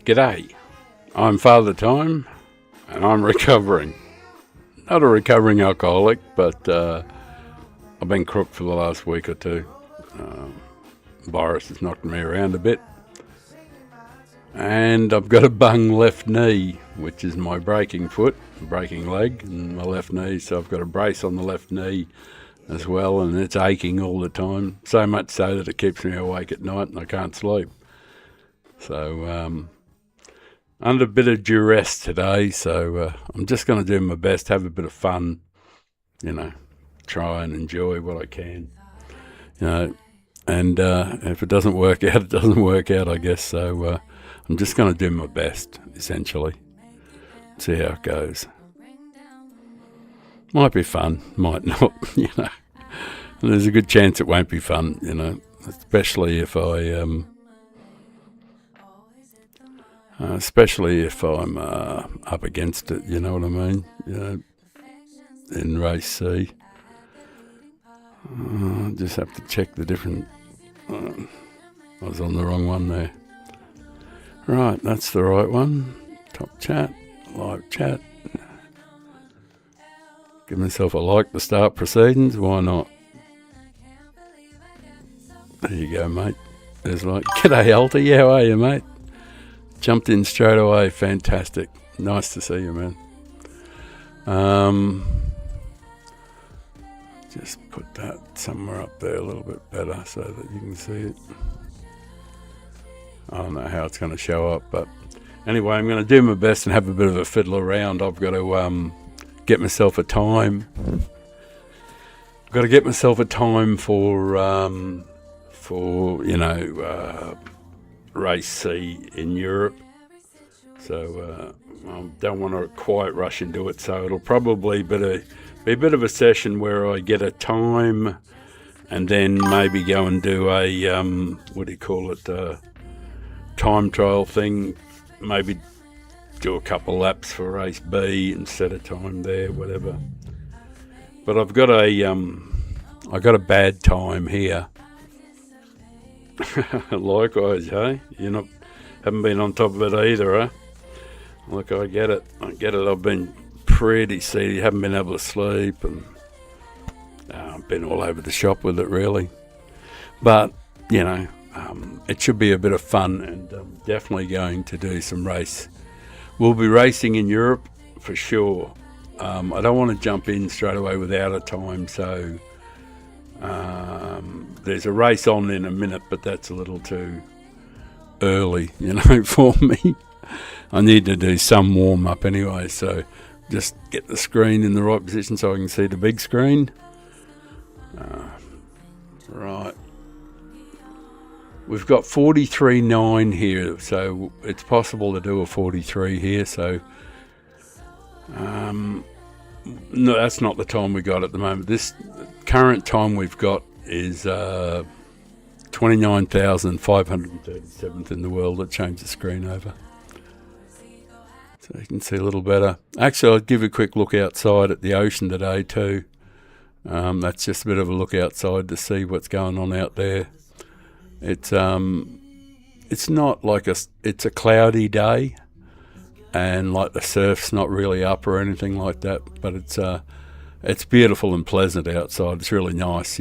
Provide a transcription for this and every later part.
G'day, I'm Father Time, and I'm recovering. Not a recovering alcoholic, but I've been crook for the last week or two. Virus has knocked me around a bit. And I've got a bung left knee, which is my breaking foot, breaking leg, and my left knee. So I've got a brace on the left knee as well, and it's aching all the time. So much so that it keeps me awake at night and I can't sleep. So under a bit of duress today, so I'm just going to do my best, have a bit of fun, try and enjoy what I can, and if it doesn't work out, it doesn't work out, I guess. So I'm just going to do my best, essentially, see how it goes. Might be fun, might not, And there's a good chance it won't be fun, especially if I'm up against it, you know what I mean? In race C. Just have to check the different... I was on the wrong one there. Right, that's the right one. Top chat, live chat. Give myself a like to start proceedings, why not? There you go, mate. There's like, g'day Alty, how are you, mate? Jumped in straight away, fantastic. Nice to see you, man. Just put that somewhere up there a little bit better so that you can see it. I don't know how it's going to show up, but anyway, I'm going to do my best and have a bit of a fiddle around. I've got to get myself a time. I've got to get myself a time for race C in Europe. So I don't want to quite rush into it. So it'll probably be a bit of a session where I get a time and then maybe go and do a, time trial thing. Maybe do a couple laps for race B and set a time there, whatever. But I've got a bad time here. Likewise, hey? Haven't been on top of it either, huh? Look, I get it. I've been pretty seedy, haven't been able to sleep, and I've been all over the shop with it, really. But, it should be a bit of fun, and I'm definitely going to do some race. We'll be racing in Europe for sure. I don't want to jump in straight away without a time, so there's a race on in a minute, but that's a little too early, for me. I need to do some warm-up anyway, so just get the screen in the right position so I can see the big screen. Right. We've got 43.9 here, so it's possible to do a 43 here, so no, that's not the time we got at the moment. This current time we've got is 29,537th in the world. Let's change the screen over so you can see a little better. Actually, I'll give a quick look outside at the ocean today too. That's just a bit of a look outside to see what's going on out there. It's not like it's a cloudy day, and like the surf's not really up or anything like that, but it's beautiful and pleasant outside. It's really nice,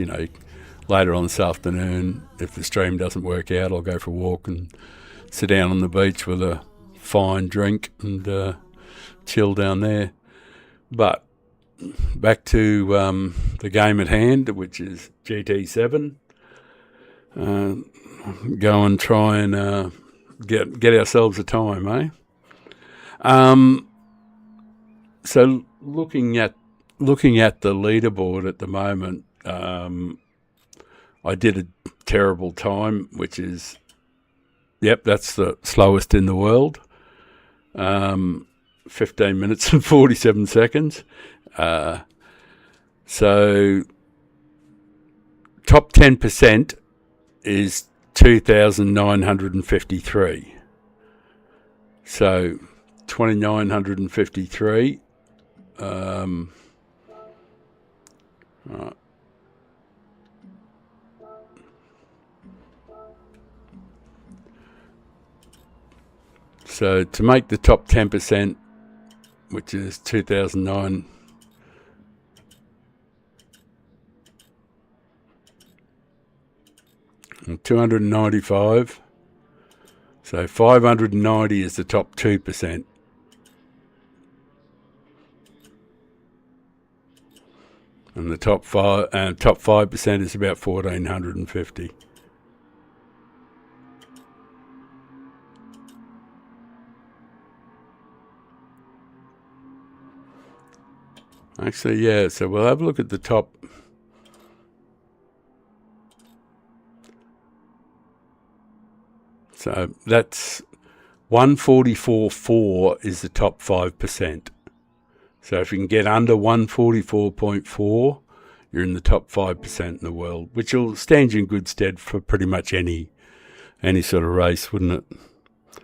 Later on this afternoon, if the stream doesn't work out, I'll go for a walk and sit down on the beach with a fine drink and chill down there. But back to the game at hand, which is GT7. Go and try and get ourselves a time, eh? So looking at the leaderboard at the moment, I did a terrible time, which is, that's the slowest in the world. 15 minutes and 47 seconds. So top 10% is 2,953. So 2,953. Right. So to make the top 10%, which is 2009, and 295. So 590 is the top 2%. And the top 5% is about 1,450. Actually, yeah, so we'll have a look at the top. So that's 144.4 is the top 5%. So if you can get under 144.4, you're in the top 5% in the world, which will stand you in good stead for pretty much any sort of race, wouldn't it?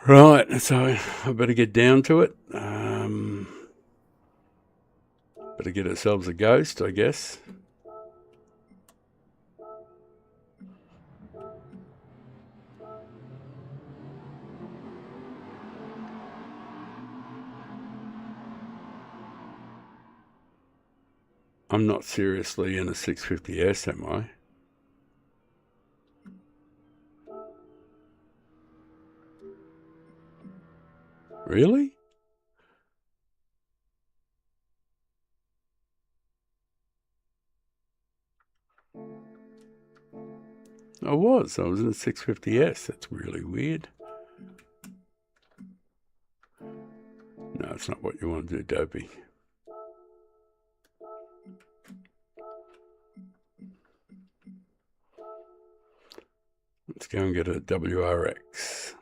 Right, so I better get down to it. Better get ourselves a ghost, I guess. I'm not seriously in a 650S, am I? Really? I was in a 650S. That's really weird. No, it's not what you want to do, Dopey. Let's go and get a WRX.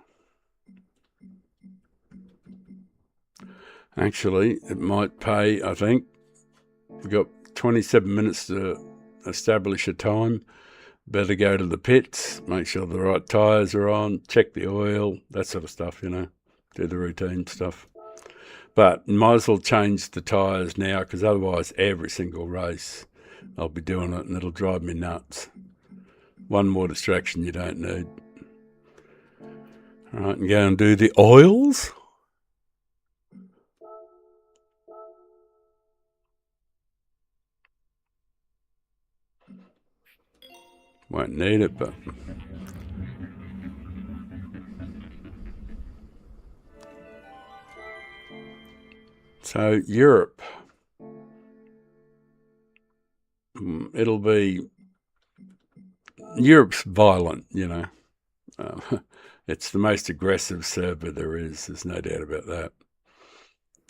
Actually, it might pay, I think. We've got 27 minutes to establish a time. Better go to the pits, make sure the right tyres are on, check the oil, that sort of stuff, do the routine stuff. But might as well change the tyres now, because otherwise every single race I'll be doing it and it'll drive me nuts. One more distraction you don't need. All right, and go and do the oils. Won't need it, but... So, Europe. It'll be... Europe's violent, It's the most aggressive server there is. There's no doubt about that.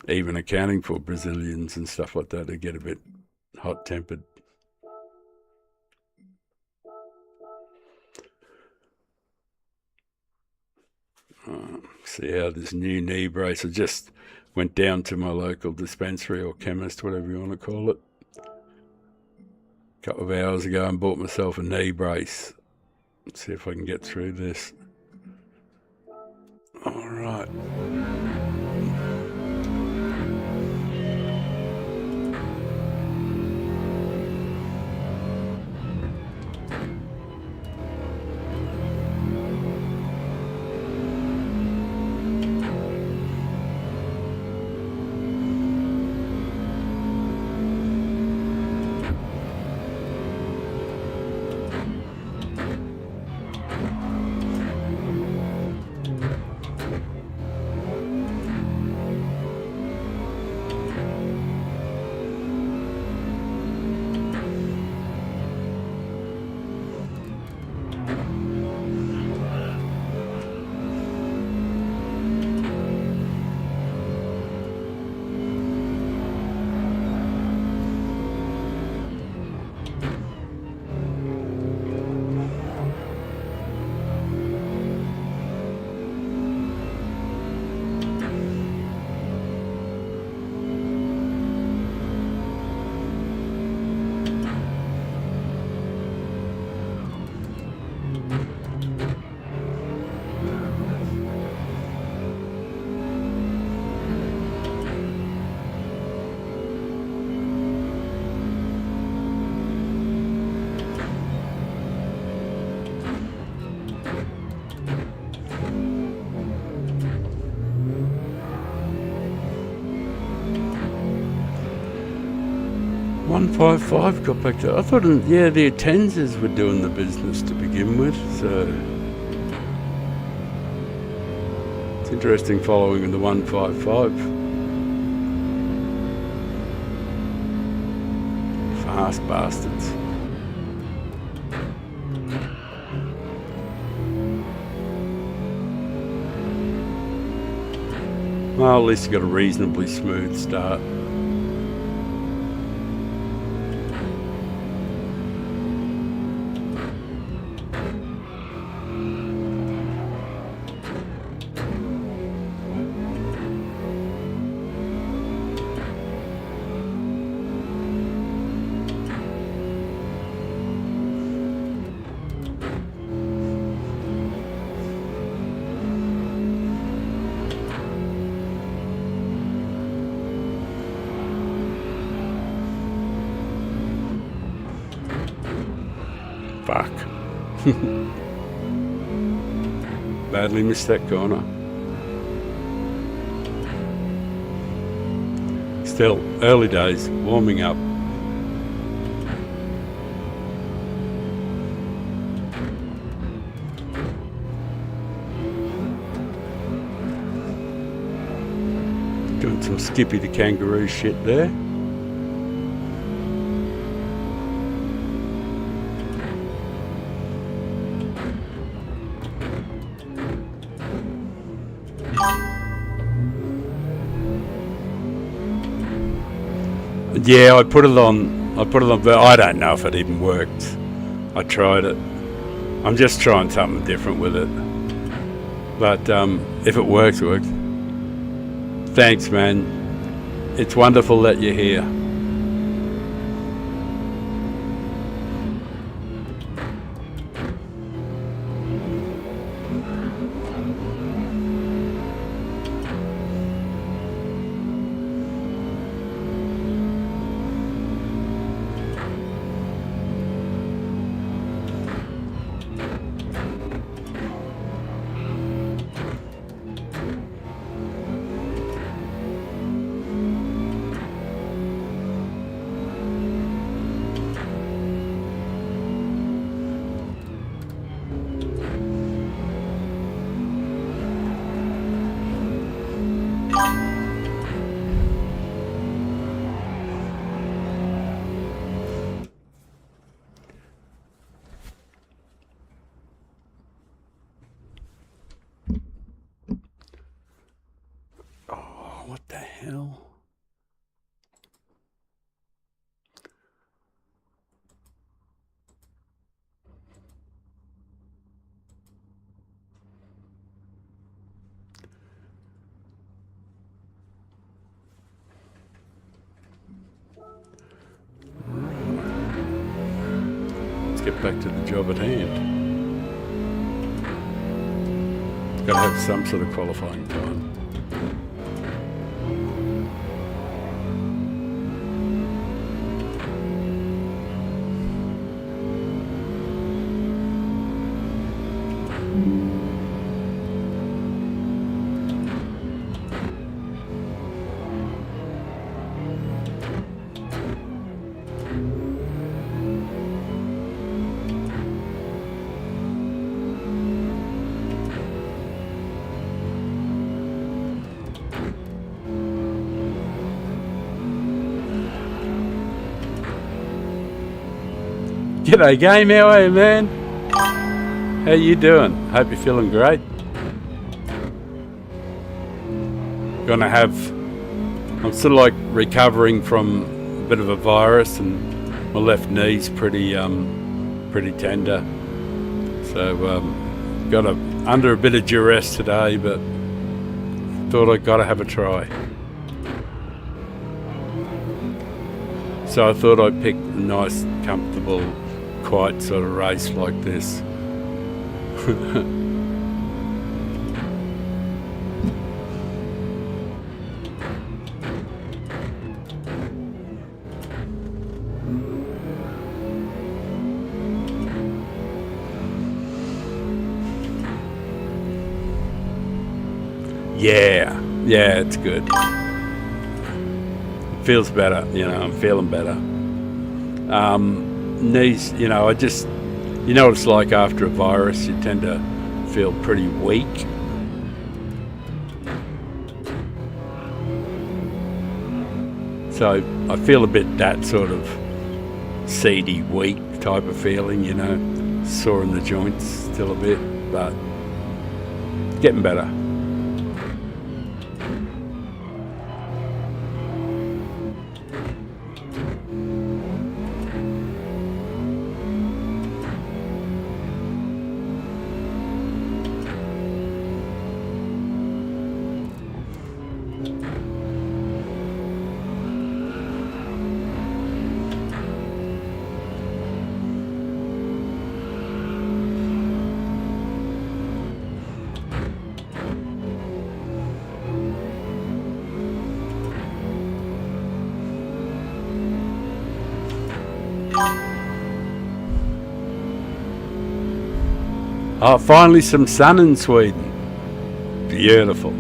Even accounting for Brazilians and stuff like that, they get a bit hot-tempered. See how this new knee brace, I just went down to my local dispensary or chemist, whatever you want to call it, a couple of hours ago and bought myself a knee brace. Let's see if I can get through this. All right. 155 got back to... I thought, yeah, the Attenzas were doing the business to begin with, so... It's interesting following in the 155. Fast bastards. Well, at least you got a reasonably smooth start. Fuck. Badly missed that corner. Still, early days, warming up. Doing some Skippy the Kangaroo shit there. Yeah, I put it on, but I don't know if it even worked. I tried it. I'm just trying something different with it. But if it works, it works. Thanks, man. It's wonderful that you're here. What the hell? Let's get back to the job at hand. Got to have some sort of qualifying time. G'day game, how are you, man? How you doing? Hope you're feeling great. I'm sort of like recovering from a bit of a virus, and my left knee's pretty tender. So under a bit of duress today, but thought I'd gotta have a try. So I thought I'd pick a nice, comfortable, quiet sort of race like this. Yeah, it's good. It feels better, I'm feeling better. Knees, you know, you know what it's like after a virus, you tend to feel pretty weak. So I feel a bit that sort of seedy, weak type of feeling, you know, sore in the joints still a bit, but getting better. Oh, finally some sun in Sweden. Beautiful.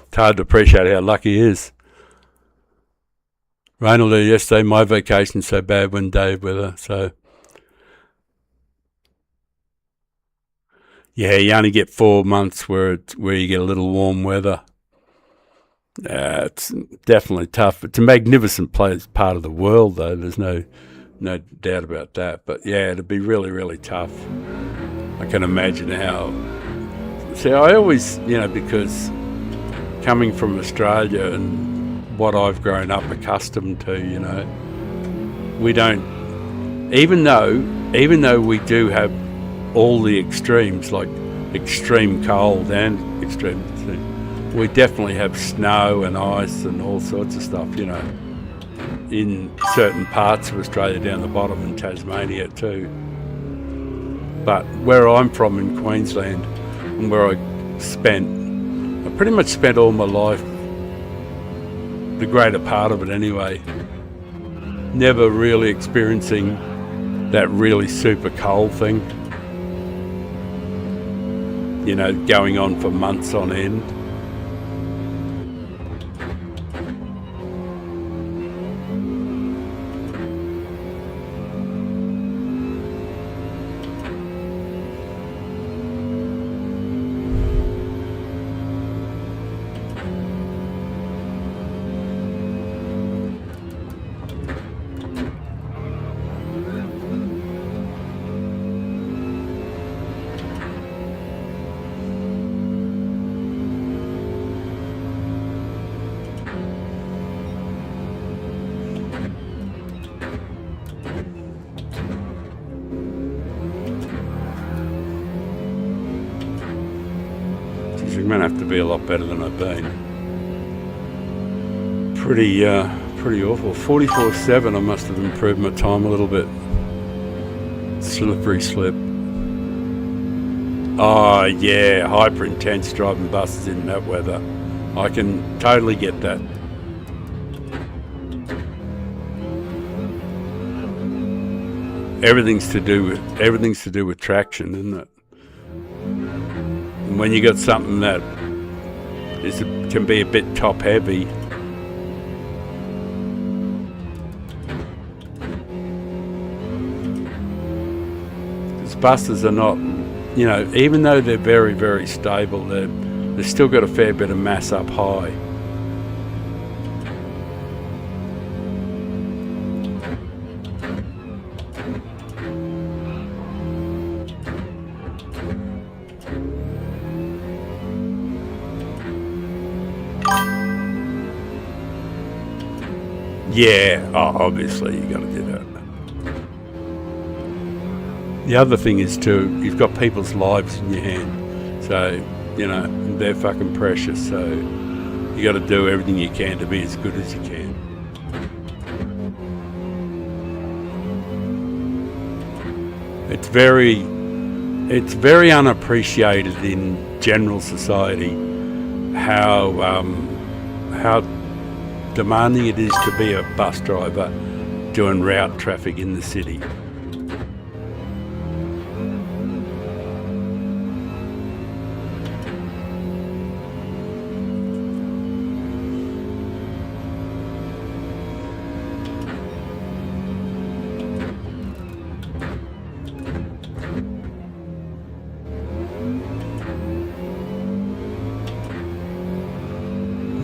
It's hard to appreciate how lucky he is. Rain all day yesterday, my vacation's so bad when day weather, so yeah, you only get 4 months where you get a little warm weather. It's definitely tough. It's a magnificent part of the world, though. There's no doubt about that. But yeah, it'd be really, really tough. I can imagine how. See, I always, you know, because coming from Australia and what I've grown up accustomed to, you know, we don't. Even though we do have all the extremes, like extreme cold and extreme. We definitely have snow and ice and all sorts of stuff, you know, in certain parts of Australia down the bottom and Tasmania too. But where I'm from in Queensland and where I pretty much spent all my life, the greater part of it anyway, never really experiencing that really super cold thing, you know, going on for months on end. I'm going to have to be a lot better than I've been. Pretty awful. 44.7, I must have improved my time a little bit. Slippery slip. Oh yeah, hyper intense driving buses in that weather. I can totally get that. Everything's to do with traction, isn't it? And when you got something that can be a bit top heavy, because buses are not, you know, even though they're very, very stable, they've still got a fair bit of mass up high. Yeah, obviously you got to do that. The other thing is too, you've got people's lives in your hand, so you know they're fucking precious. So you got to do everything you can to be as good as you can. It's very unappreciated in general society how demanding it is to be a bus driver doing route traffic in the city.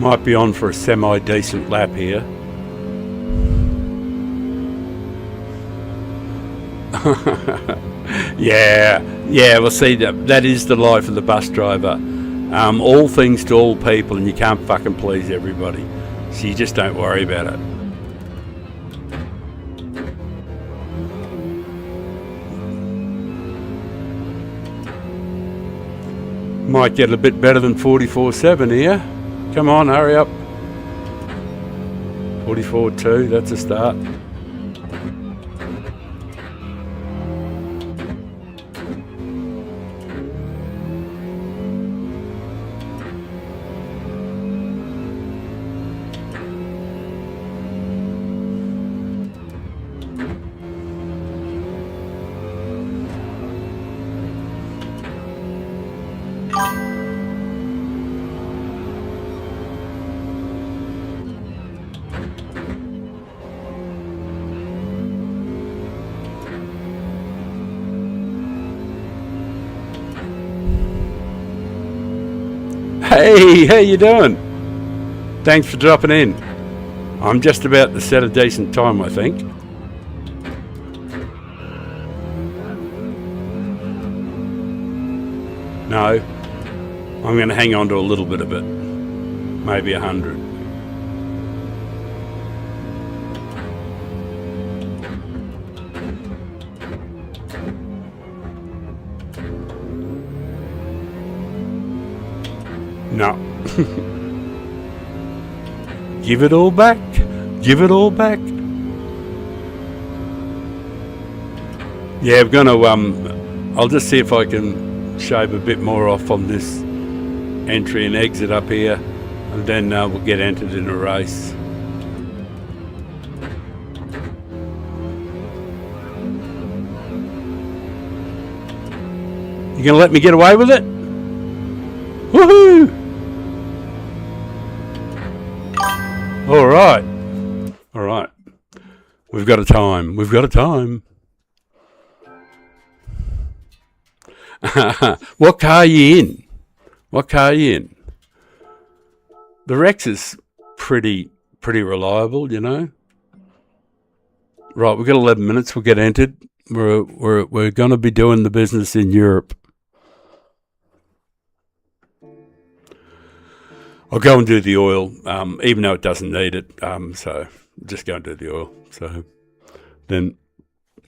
Might be on for a semi-decent lap here. Yeah, well, see, that is the life of the bus driver. All things to all people, and you can't fucking please everybody. So you just don't worry about it. Might get a bit better than 44.7 here. Come on, hurry up. 44.2, that's a start. Hey, how you doing? Thanks for dropping in. I'm just about to set a decent time, I think. No, I'm going to hang on to a little bit of it. Maybe 100. No. Give it all back. Give it all back. Yeah, I'm going to, I'll just see if I can shave a bit more off on this entry and exit up here, and then we'll get entered in a race. You going to let me get away with it? Woohoo! All right. We've got a time. What car are you in? The Rex is pretty reliable, you know. Right, we've got 11 minutes. We'll get entered. We're going to be doing the business in Europe. I'll go and do the oil, even though it doesn't need it. So just go and do the oil. So then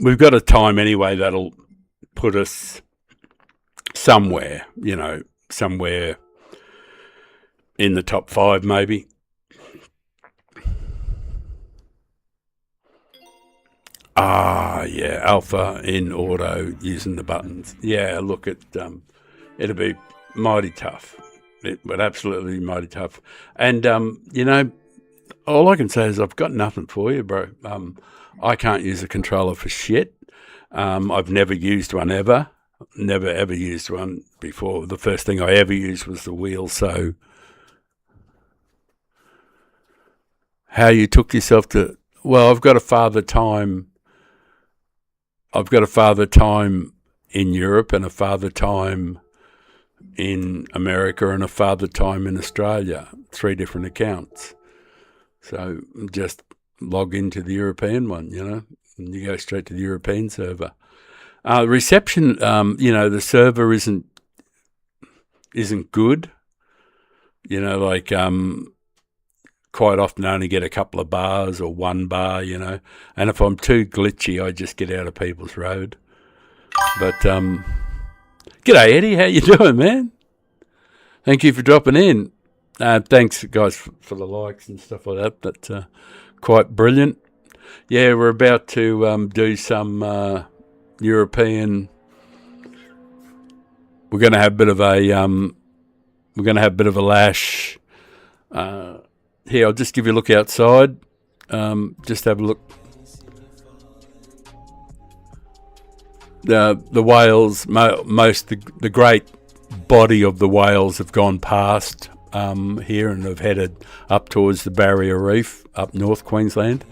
we've got a time anyway that'll put us somewhere, somewhere in the top 5 maybe. Yeah, alpha in auto using the buttons. Yeah, look, it'll be mighty tough. It would absolutely be mighty tough. And, all I can say is I've got nothing for you, bro. I can't use a controller for shit. I've never used one ever. Never ever used one before. The first thing I ever used was the wheel. So how you took yourself to... Well, I've got a father time in Europe and a father time in America and a father time in Australia, 3 different accounts. So just log into the European one, and you go straight to the European server. Reception, the server isn't good. Quite often I only get a couple of bars or 1 bar, and if I'm too glitchy, I just get out of people's road. But, g'day, Eddie. How you doing, man? Thank you for dropping in. Thanks, guys, for the likes and stuff like that. But quite brilliant. Yeah, we're about to do some European. We're going to have a bit of a lash. Here, I'll just give you a look outside. Just have a look. The whales, the great body of the whales have gone past here and have headed up towards the Barrier Reef up North Queensland,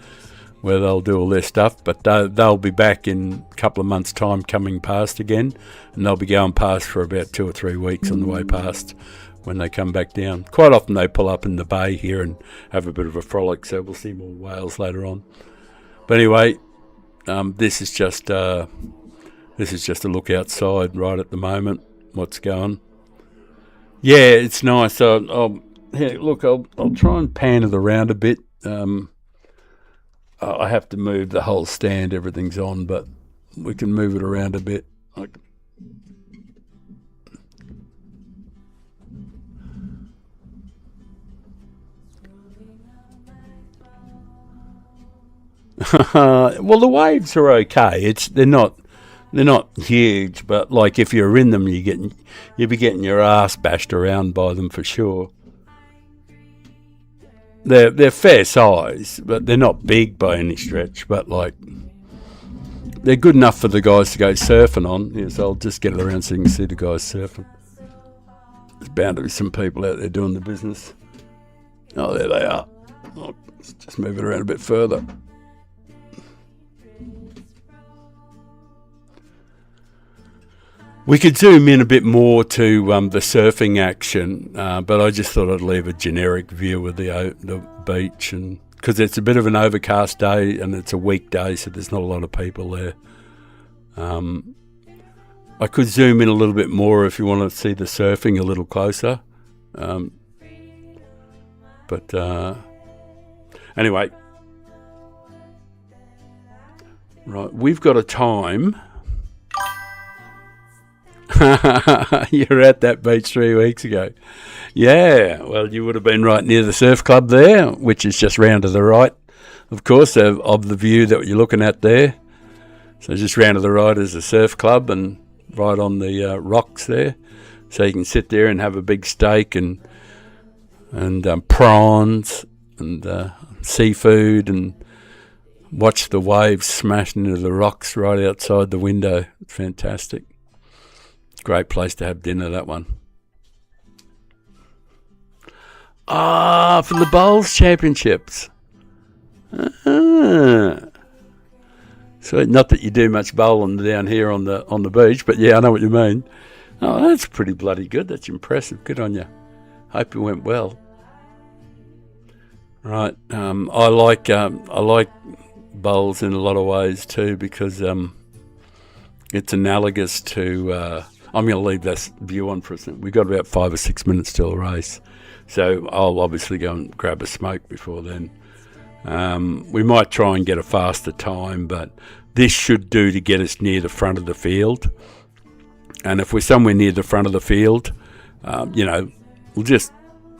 where they'll do all their stuff. But they'll be back in a couple of months' time coming past again, and they'll be going past for about 2 or 3 weeks on the way past, when they come back down. Quite often they pull up in the bay here and have a bit of a frolic, so we'll see more whales later on. But anyway, this is just a look outside right at the moment. What's going? Yeah, it's nice. I'll try and pan it around a bit. I have to move the whole stand. Everything's on, but we can move it around a bit. Well, the waves are okay. They're not huge, but like if you're in them, you'll be getting your ass bashed around by them for sure. They're fair size, but they're not big by any stretch. But like they're good enough for the guys to go surfing on. Yes, I'll just get it around so you can see the guys surfing. There's bound to be some people out there doing the business. Oh, there they are. Let's just move it around a bit further. We could zoom in a bit more to the surfing action, but I just thought I'd leave a generic view of the beach, and because it's a bit of an overcast day and it's a weekday, so there's not a lot of people there. I could zoom in a little bit more if you want to see the surfing a little closer. But anyway, right, we've got a time. You're at that beach 3 weeks ago. Yeah, well, you would have been right near the surf club there, which is just round to the right, of course, of the view that you're looking at there. So just round to the right is the surf club, and right on the rocks there. So you can sit there and have a big steak and prawns and seafood and watch the waves smash into the rocks right outside the window. Fantastic. Great place to have dinner, that one. For the Bowls Championships. So not that you do much bowling down here on the beach, but yeah, I know what you mean. Oh, that's pretty bloody good. That's impressive. Good on you. Hope it went well. Right. I like bowls in a lot of ways too, because it's analogous to. I'm going to leave this view on for a second. We've got about 5 or 6 minutes till the race, so I'll obviously go and grab a smoke before then. We might try and get a faster time, but this should do to get us near the front of the field. And if we're somewhere near the front of the field, it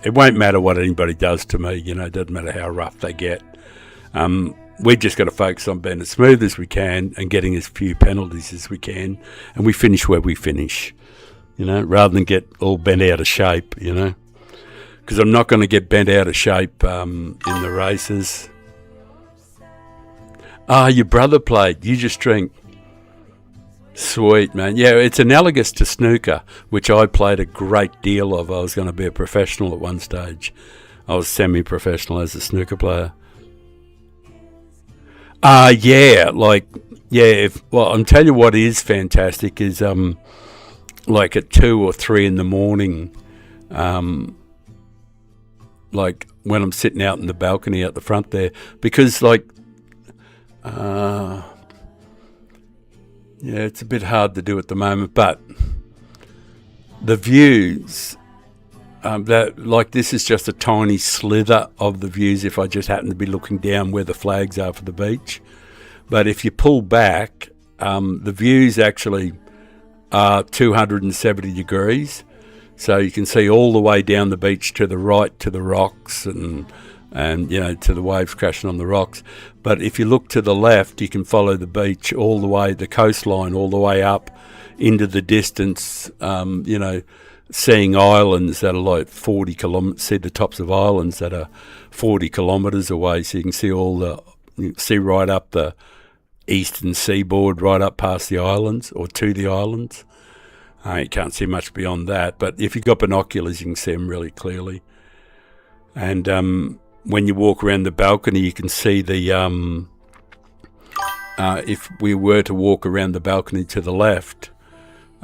won't matter what anybody does to me. It doesn't matter how rough they get. We've just got to focus on being as smooth as we can and getting as few penalties as we can, and we finish where we finish, rather than get all bent out of shape, because I'm not going to get bent out of shape in the races. Your brother played. You just drink. Sweet, man. Yeah, it's analogous to snooker, which I played a great deal of. I was going to be a professional at one stage. I was semi-professional as a snooker player. I'll tell you what is fantastic is like at 2 or 3 in the morning, like when I'm sitting out in the balcony out the front there, because it's a bit hard to do at the moment, but the views, this is just a tiny slither of the views if I just happen to be looking down where the flags are for the beach. But if you pull back, the views actually are 270 degrees. So you can see all the way down the beach to the right to the rocks and to the waves crashing on the rocks. But if you look to the left, you can follow the beach all the way, the coastline all the way up into the distance, seeing islands that are like 40 kilometres, see the tops of islands that are 40 kilometres away, so you can see right up the eastern seaboard, right up past the islands or to the islands. You can't see much beyond that, but if you've got binoculars, you can see them really clearly. And when you walk around the balcony, you can see the, if we were to walk around the balcony to the left,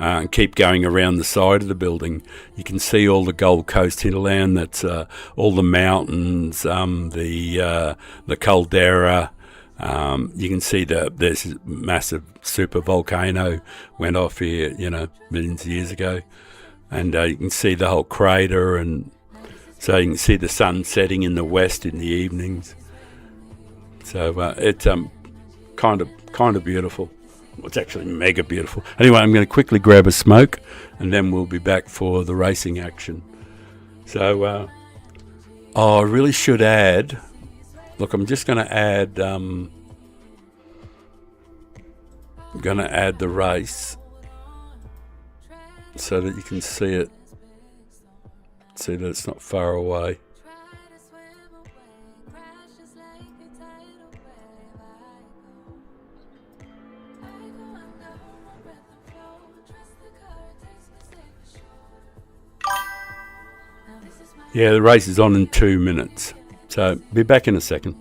and keep going around the side of the building, you can see all the Gold Coast hinterland. That's all the mountains, the caldera. You can see there's a massive super volcano went off here, millions of years ago, and you can see the whole crater, and so you can see the sun setting in the west in the evenings. So it's kind of beautiful. It's actually mega beautiful. Anyway, I'm going to quickly grab a smoke, and then we'll be back for the racing action. So, I really should add. Look, I'm just going to add. I'm going to add the race so that you can see it. See that it's not far away. Yeah, the race is on in 2 minutes. So, be back in a second.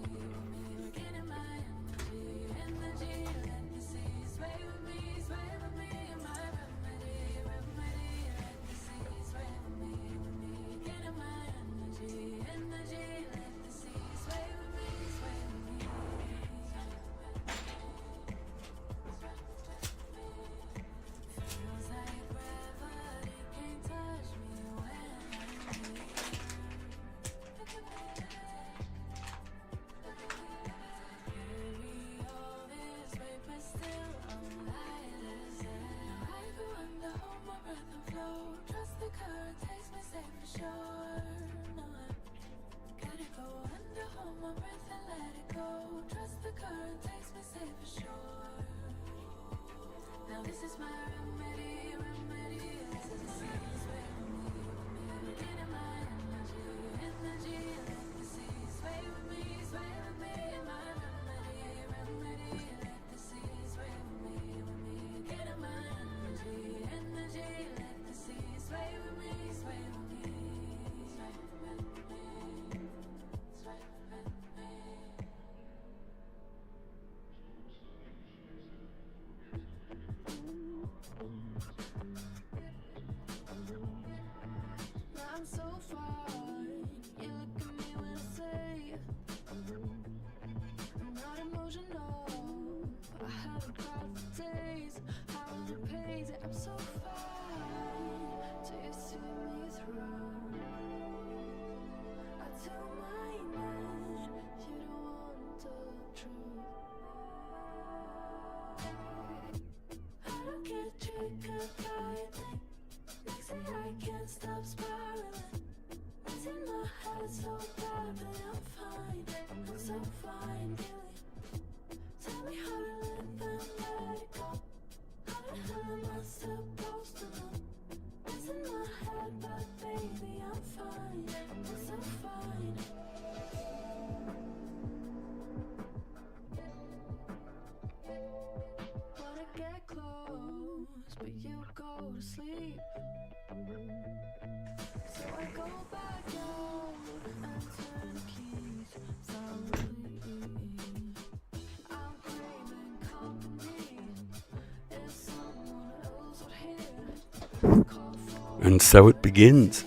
And so it begins.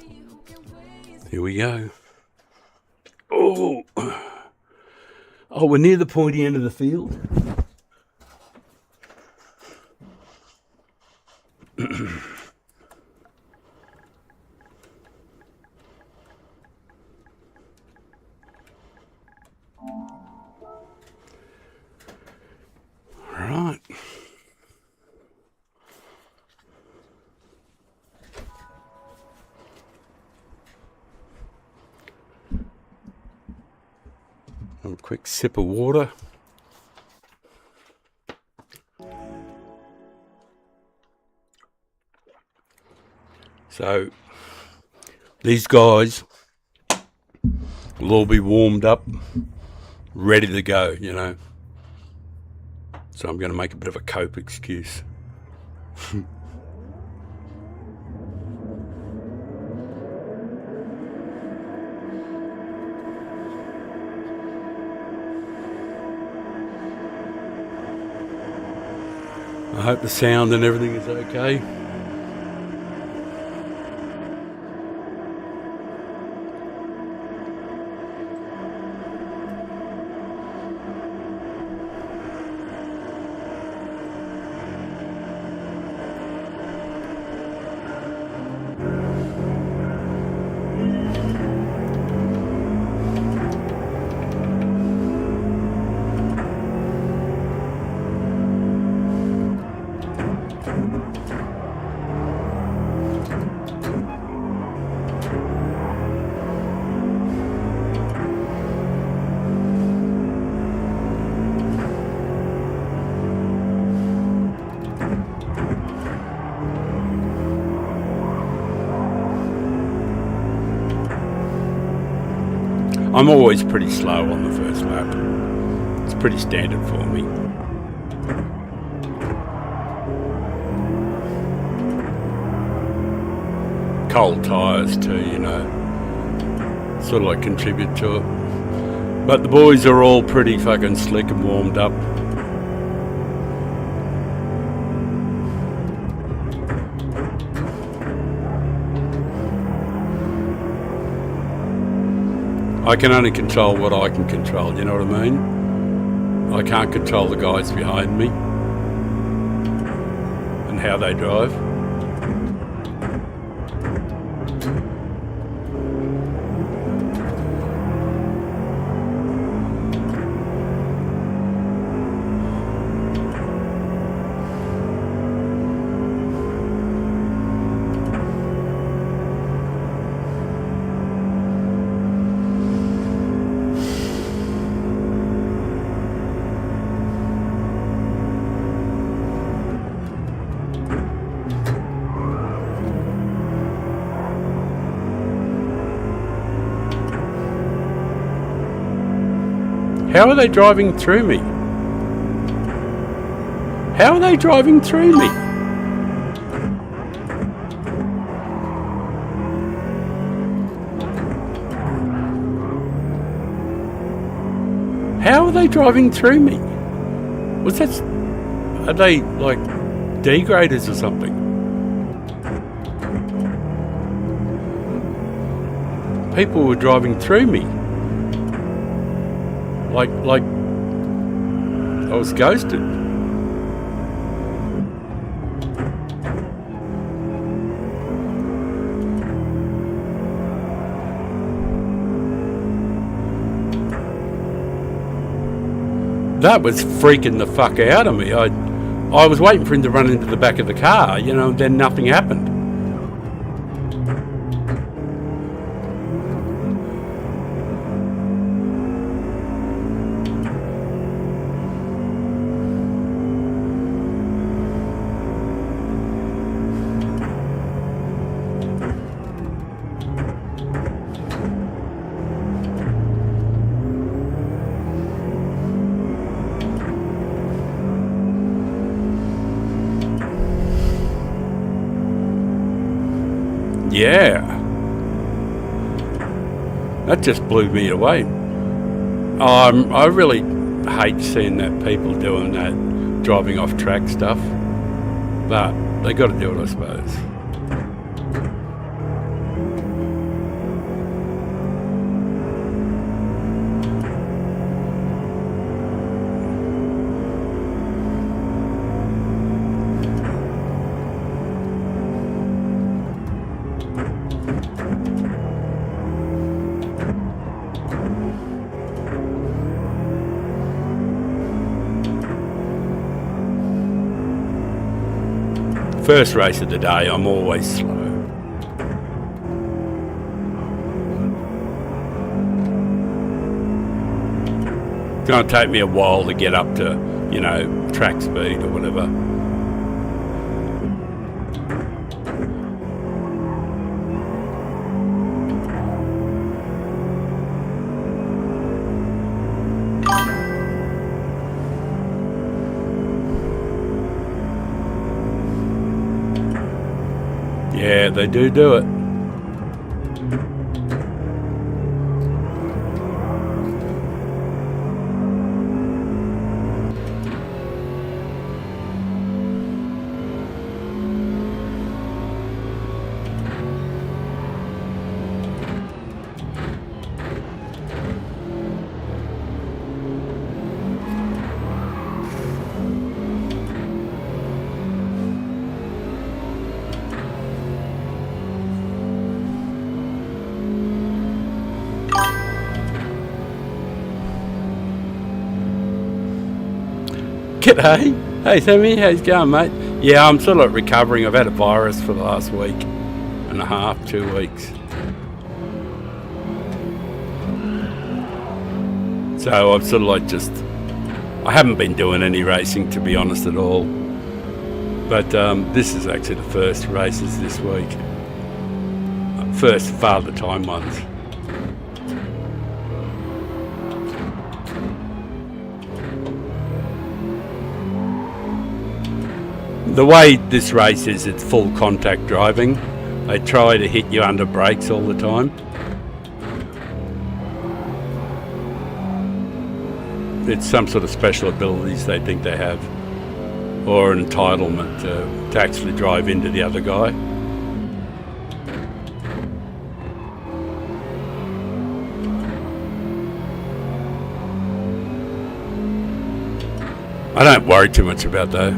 Here we go. Oh, we're near the pointy end of the field. Right. Have a quick sip of water. So these guys will all be warmed up, ready to go, So I'm going to make a bit of a cope excuse. I hope the sound and everything is okay. I'm always pretty slow on the first lap. It's pretty standard for me. Cold tyres too, you know, sort of like contribute to it. But the boys are all pretty fucking slick and warmed up. I can only control what I can control, you know what I mean? I can't control the guys behind me and how they drive. How are they driving through me? How are they driving through me? How are they driving through me? What's that? Are they like degraders or something? People were driving through me. Like I was ghosted. That was freaking the fuck out of me. I was waiting for him to run into the back of the car, you know, and then nothing happened. Yeah, that just blew me away. I really hate seeing that people doing that, driving off track stuff, but they got to do it, I suppose. First race of the day, I'm always slow. It's going to take me a while to get up to, you know, track speed or whatever. Yeah, they do it. G'day. Hey Sammy, how's it going, mate? Yeah, I'm sort of recovering. I've had a virus for the last week and a half, 2 weeks. So I've sort of like I haven't been doing any racing, to be honest, at all. But this is actually the first races this week. First Father Time ones. The way this race is, it's full contact driving. They try to hit you under brakes all the time. It's some sort of special abilities they think they have, or an entitlement to actually drive into the other guy. I don't worry too much about that.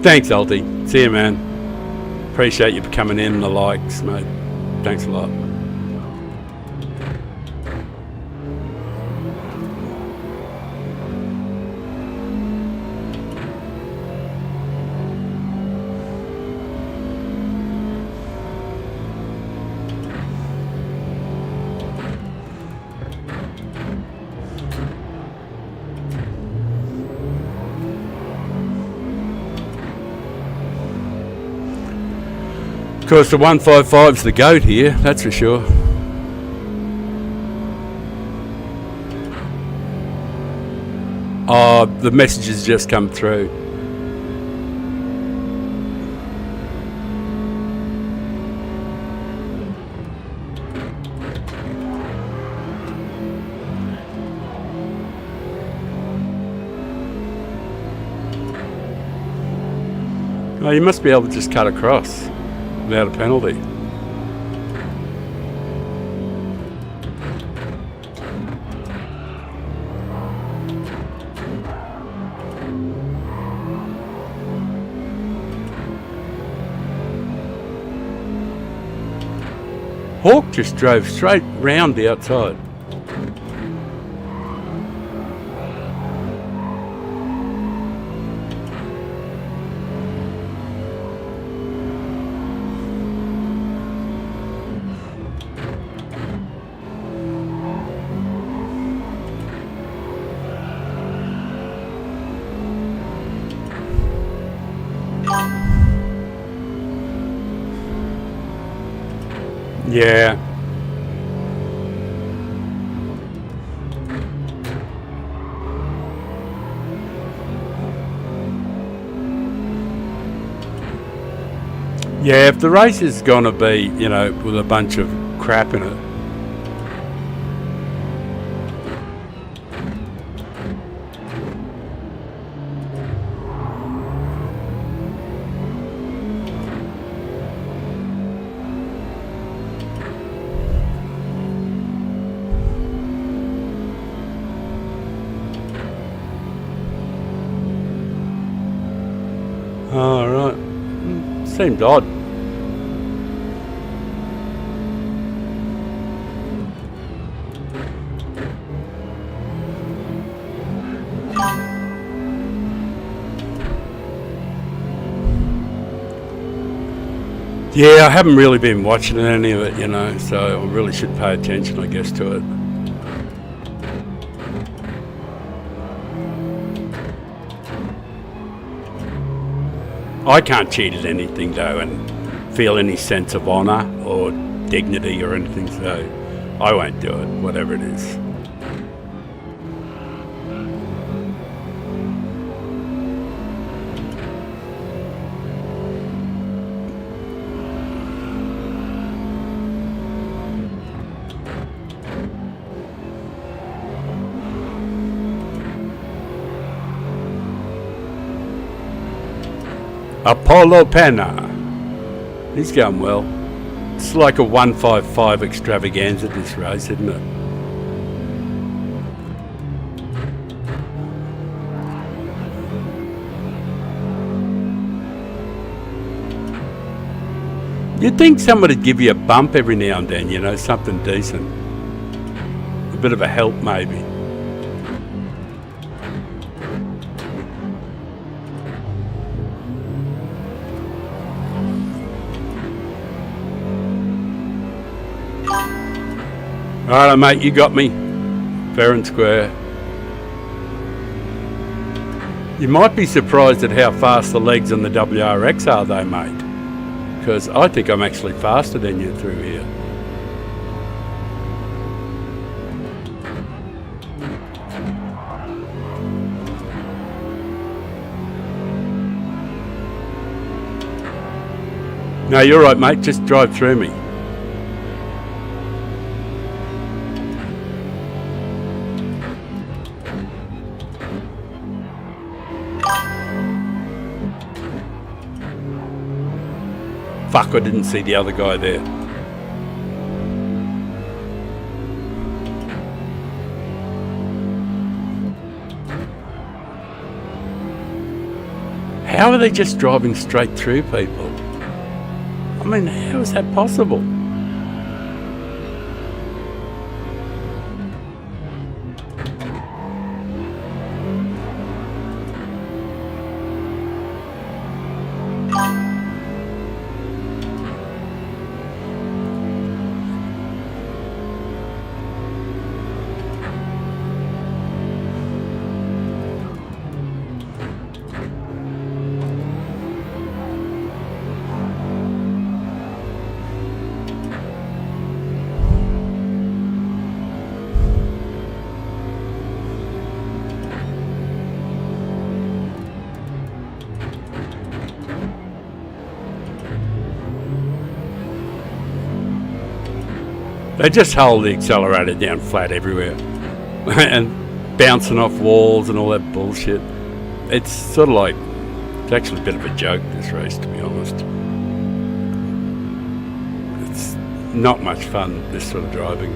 Thanks, Alti. See you, man. Appreciate you coming in and the likes, mate. Thanks a lot. Of course, the 155's the goat here, that's for sure. Oh, the message has just come through. Oh, you must be able to just cut across without a penalty. Hawk just drove straight round the outside. Yeah. Yeah, if the race is going to be, you know, with a bunch of crap in it. Oh, right. Seemed odd. Yeah, I haven't really been watching any of it, you know, so I really should pay attention, I guess, to it. I can't cheat at anything, though, and feel any sense of honour or dignity or anything, so I won't do it, whatever it is. Apollo Penna. He's going well. It's like a 155 extravaganza this race, isn't it? You'd think someone would give you a bump every now and then, you know, something decent. A bit of a help, maybe. Alright, mate, you got me. Fair and square. You might be surprised at how fast the legs on the WRX are, though, mate. Because I think I'm actually faster than you through here. No, you're right, mate. Just drive through me. Fuck, I didn't see the other guy there. How are they just driving straight through people? I mean, how is that possible? They just hold the accelerator down flat everywhere and bouncing off walls and all that bullshit. It's sort of like, it's actually a bit of a joke, this race, to be honest. It's not much fun, this sort of driving.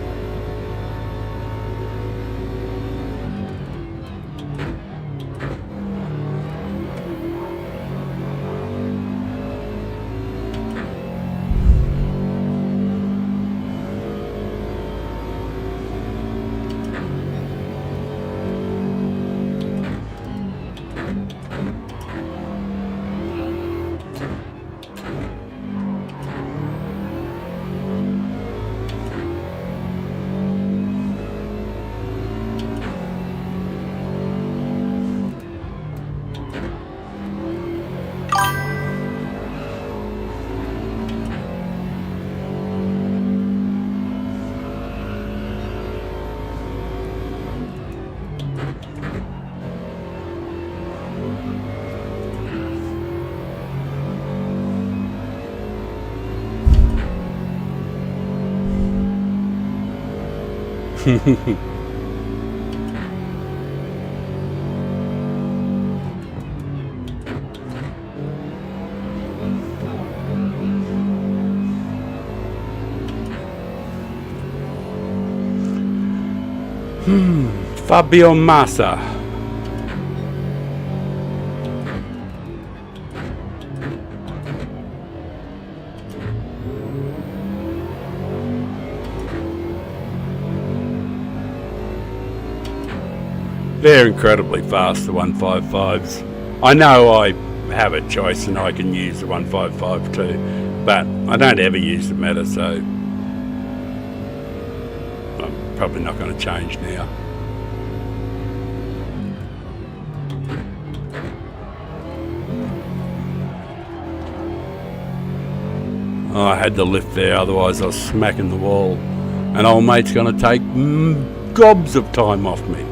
Fabio Massa. They're incredibly fast, the 155s. I know I have a choice and I can use the 155 too, but I don't ever use the Meta, so I'm probably not going to change now. Oh, I had to lift there, otherwise I was smacking the wall. And old mate's going to take gobs of time off me.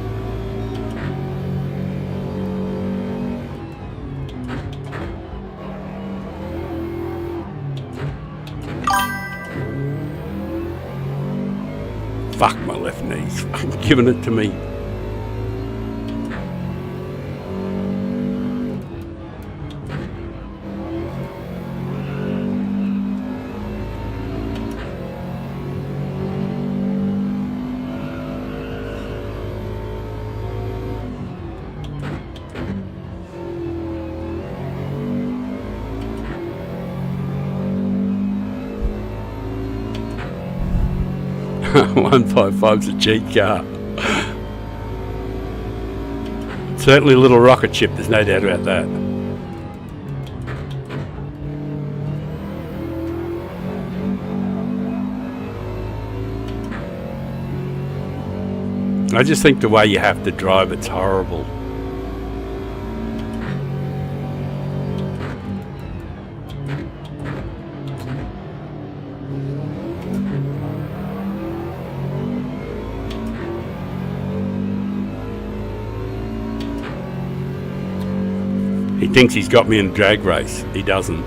Fuck, my left knee's giving it to me. One 155's a cheat car. Certainly a little rocket ship, there's no doubt about that. I just think the way you have to drive, it's horrible. He thinks he's got me in a drag race. He doesn't.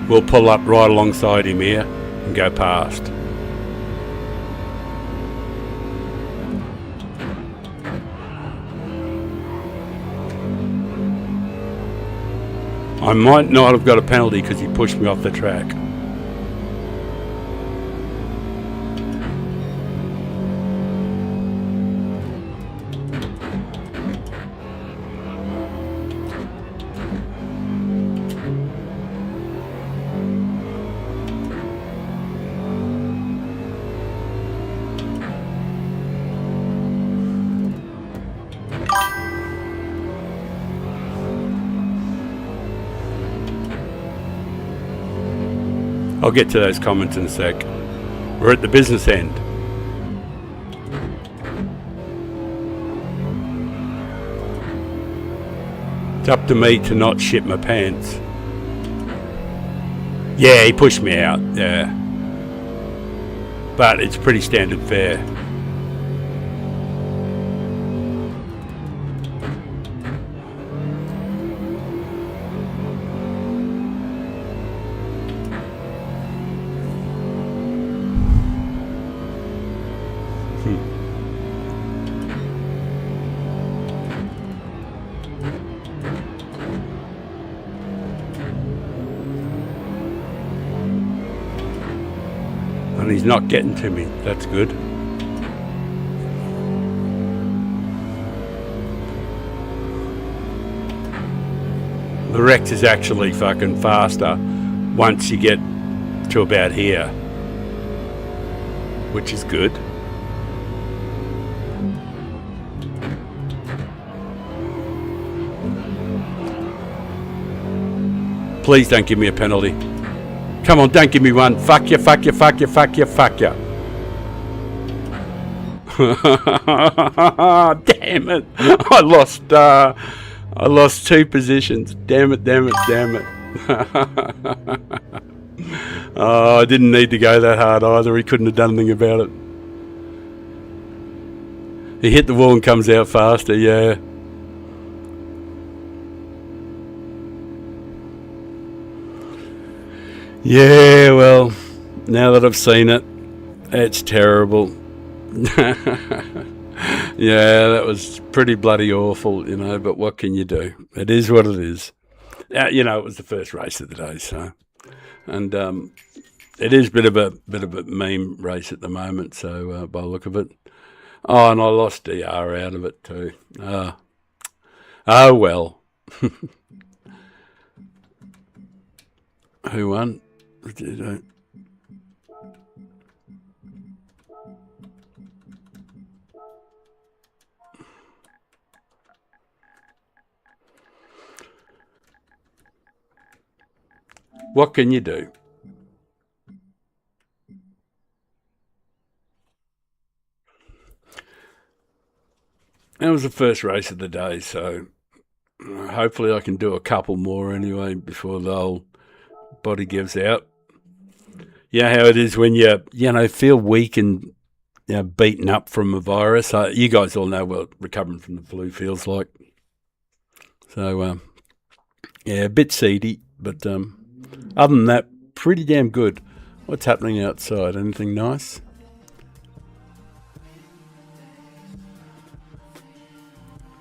We'll pull up right alongside him here and go past. I might not have got a penalty because he pushed me off the track. I'll get to those comments in a sec. We're at the business end. It's up to me to not shit my pants. Yeah, he pushed me out, yeah. But it's pretty standard fare. And he's not getting to me. That's good. The Rex is actually fucking faster once you get to about here, which is good. Please don't give me a penalty. Come on, don't give me one. Fuck you, fuck you, fuck you, fuck you, fuck you. Damn it. I lost 2 positions. Damn it, damn it, damn it. Oh, I didn't need to go that hard either. He couldn't have done anything about it. He hit the wall and comes out faster, yeah. Yeah, well, now that I've seen it, it's terrible. Yeah, that was pretty bloody awful, you know, but what can you do? It is what it is. You know, it was the first race of the day, so. And it is a bit of a meme race at the moment, so by the look of it. Oh, and I lost DR out of it too. Oh, well. Who won? What can you do? That was the first race of the day, so hopefully I can do a couple more anyway before the whole body gives out. You know how it is when you feel weak and beaten up from a virus. You guys all know what recovering from the flu feels like. So yeah, a bit seedy, but other than that, pretty damn good. What's happening outside? Anything nice?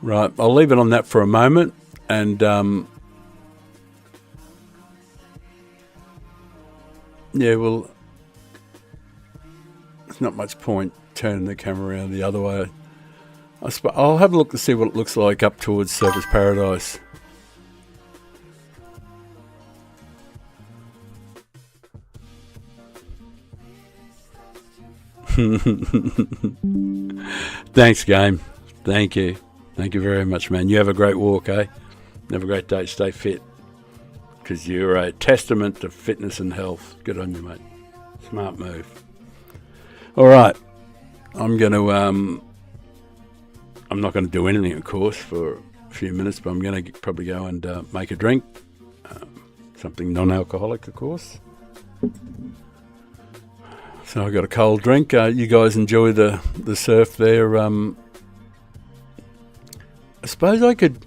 Right, I'll leave it on that for a moment, and yeah, well, there's not much point turning the camera around the other way. I'll have a look to see what it looks like up towards Surfers Paradise. Thanks, game. Thank you. Thank you very much, man. You have a great walk, eh? Have a great day. Stay fit. Because you're a testament to fitness and health. Good on you, mate. Smart move. All right. I'm not going to do anything, of course, for a few minutes, but I'm going to probably go and make a drink. Something non-alcoholic, of course. So I got a cold drink. You guys enjoy the surf there. I suppose I could...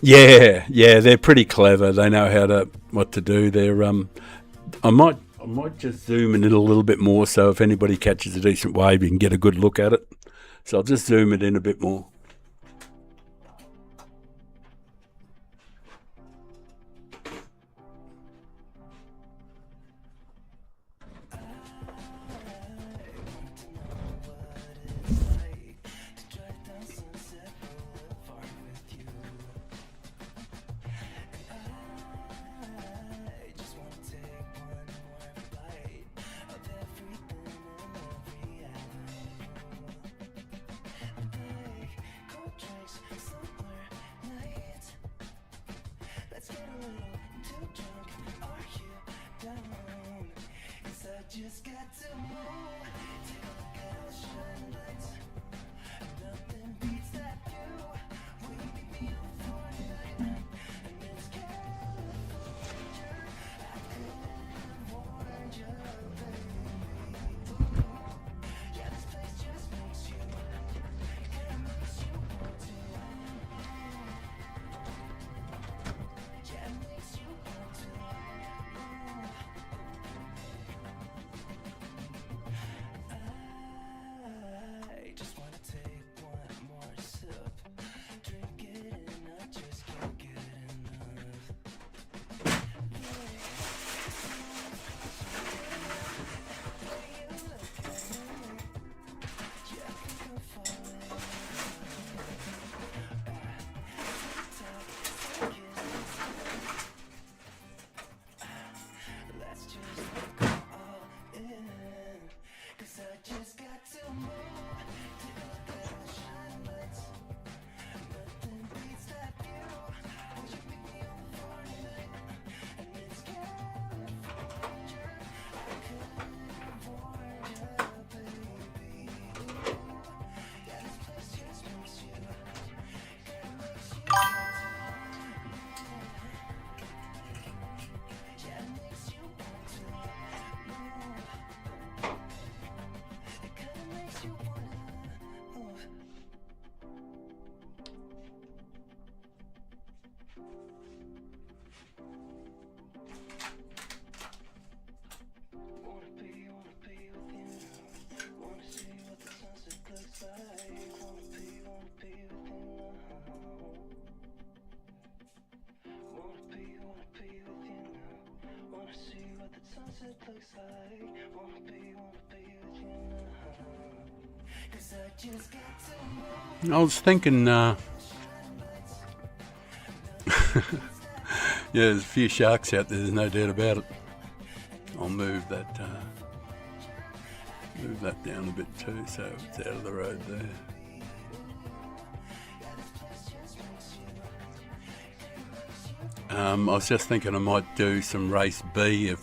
Yeah, they're pretty clever. They know what to do. I might just zoom in it a little bit more, so if anybody catches a decent wave, you can get a good look at it. So I'll just zoom it in a bit more. I was thinking, yeah, there's a few sharks out there, there's no doubt about it. I'll move that down a bit too, so it's out of the road there. I was just thinking I might do some race B.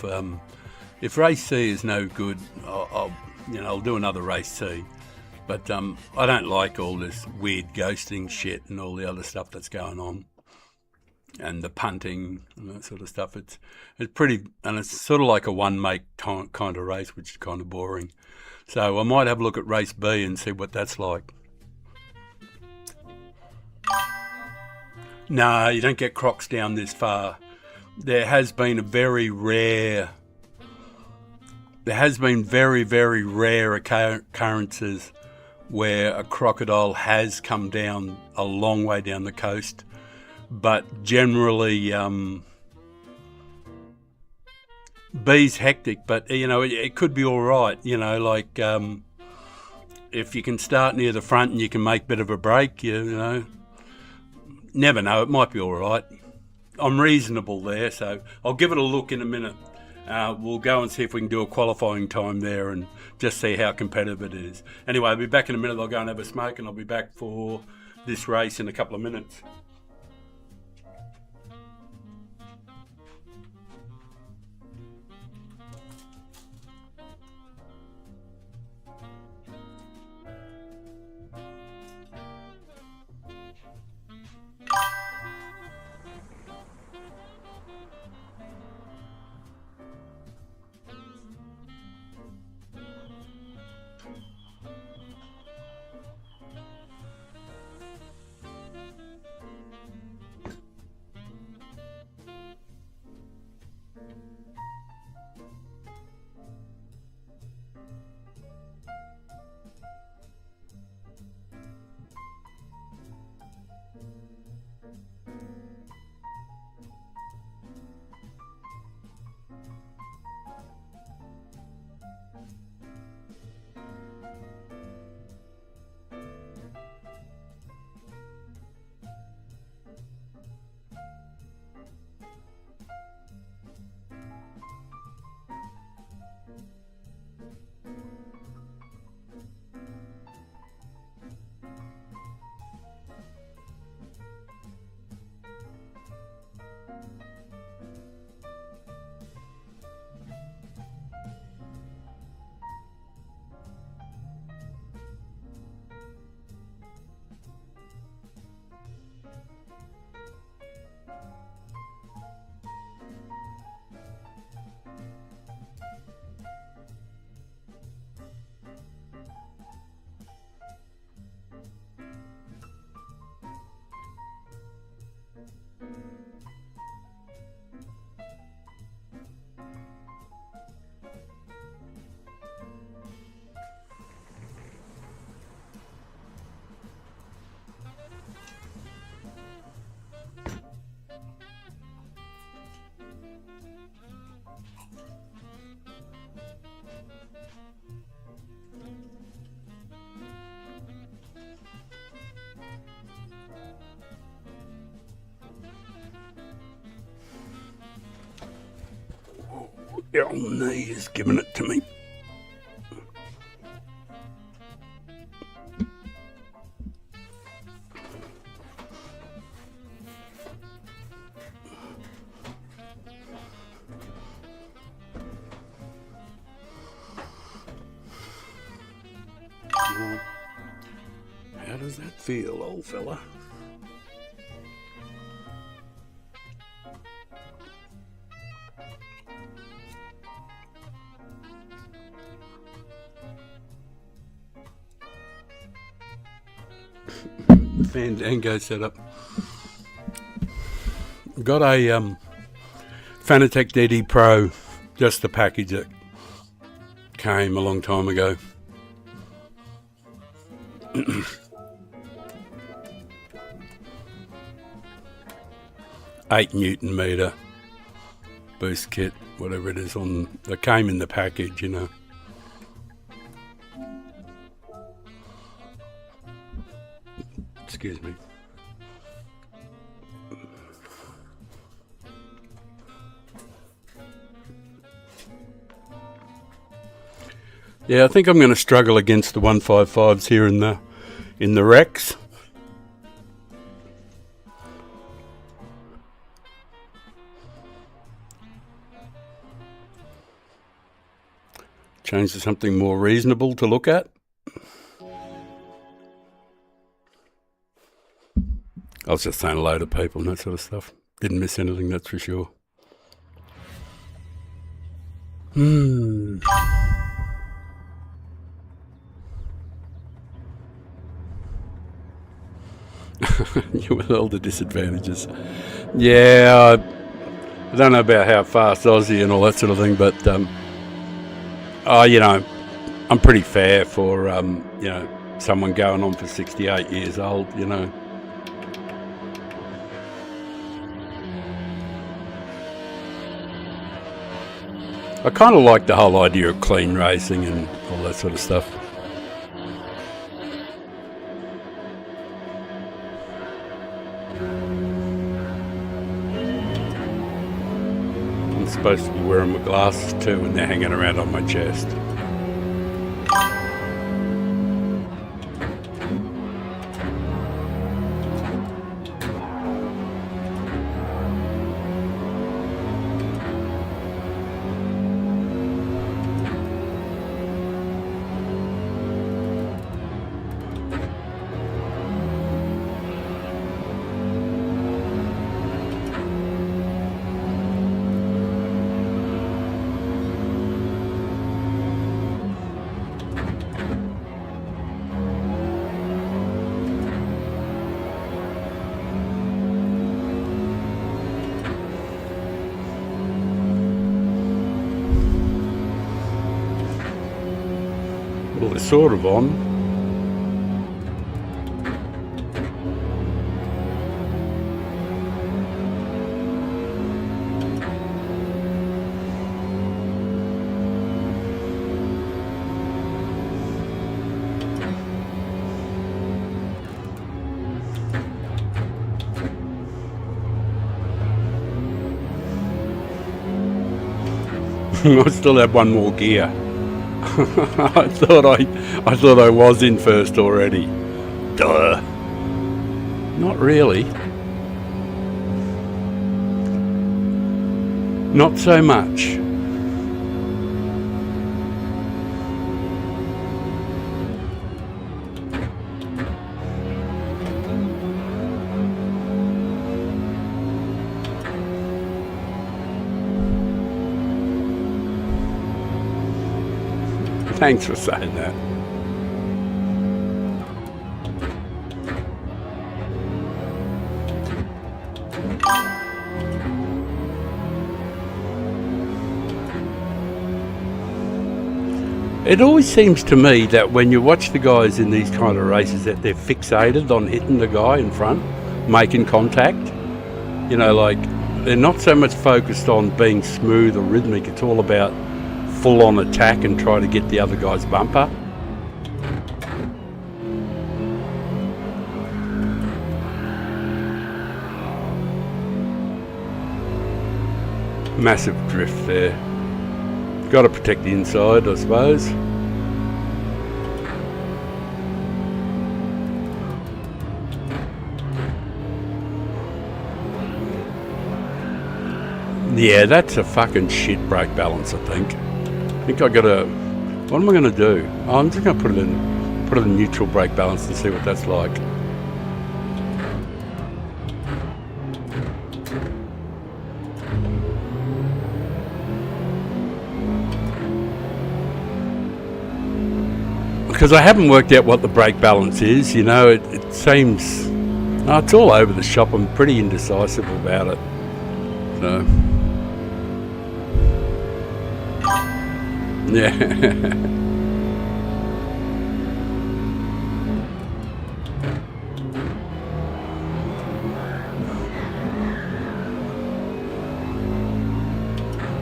If race C is no good, I'll do another race C. But I don't like all this weird ghosting shit and all the other stuff that's going on, and the punting and that sort of stuff. It's pretty, and it's sort of like a one-make kind of race, which is kind of boring. So I might have a look at race B and see what that's like. No, you don't get crocs down this far. There has been very, very, very rare occurrences where a crocodile has come down a long way down the coast, but generally B's hectic, but it could be all right. Like if you can start near the front and you can make a bit of a break, never know, it might be all right. I'm reasonable there, so I'll give it a look in a minute. We'll go and see if we can do a qualifying time there and just see how competitive it is. Anyway, I'll be back in a minute. I'll go and have a smoke and I'll be back for this race in a couple of minutes. The old knee is giving it to me. How does that feel, old fella? Fandango setup. Got a Fanatec DD Pro, just the package that came a long time ago. 8 Newton meter boost kit, whatever it is that came in the package, you know. Excuse me. Yeah, I think I'm going to struggle against the 155s here in the Rex. Change to something more reasonable to look at. I was just saying hello to people and that sort of stuff. Didn't miss anything, that's for sure. With all the disadvantages. Yeah, I don't know about how fast Aussie and all that sort of thing, but you know, I'm pretty fair for you know, someone going on for 68 years old, you know. I kind of like the whole idea of clean racing and all that sort of stuff. I'm supposed to be wearing my glasses too, and they're hanging around on my chest. Well, they're sort of on. I still have one more gear. I thought I was in first already. Duh. Not really. Not so much. Thanks for saying that. It always seems to me that when you watch the guys in these kind of races that they're fixated on hitting the guy in front, making contact. You know, like, they're not so much focused on being smooth or rhythmic, it's all about full-on attack and try to get the other guy's bumper. Massive drift there. Got to protect the inside, I suppose. Yeah, that's a fucking shit brake balance, I think. I think I gotta... What am I gonna do? Oh, I'm just gonna put it in neutral brake balance and see what that's like. Because I haven't worked out what the brake balance is, you know, it seems... Oh, it's all over the shop. I'm pretty indecisive about it. So... Yeah.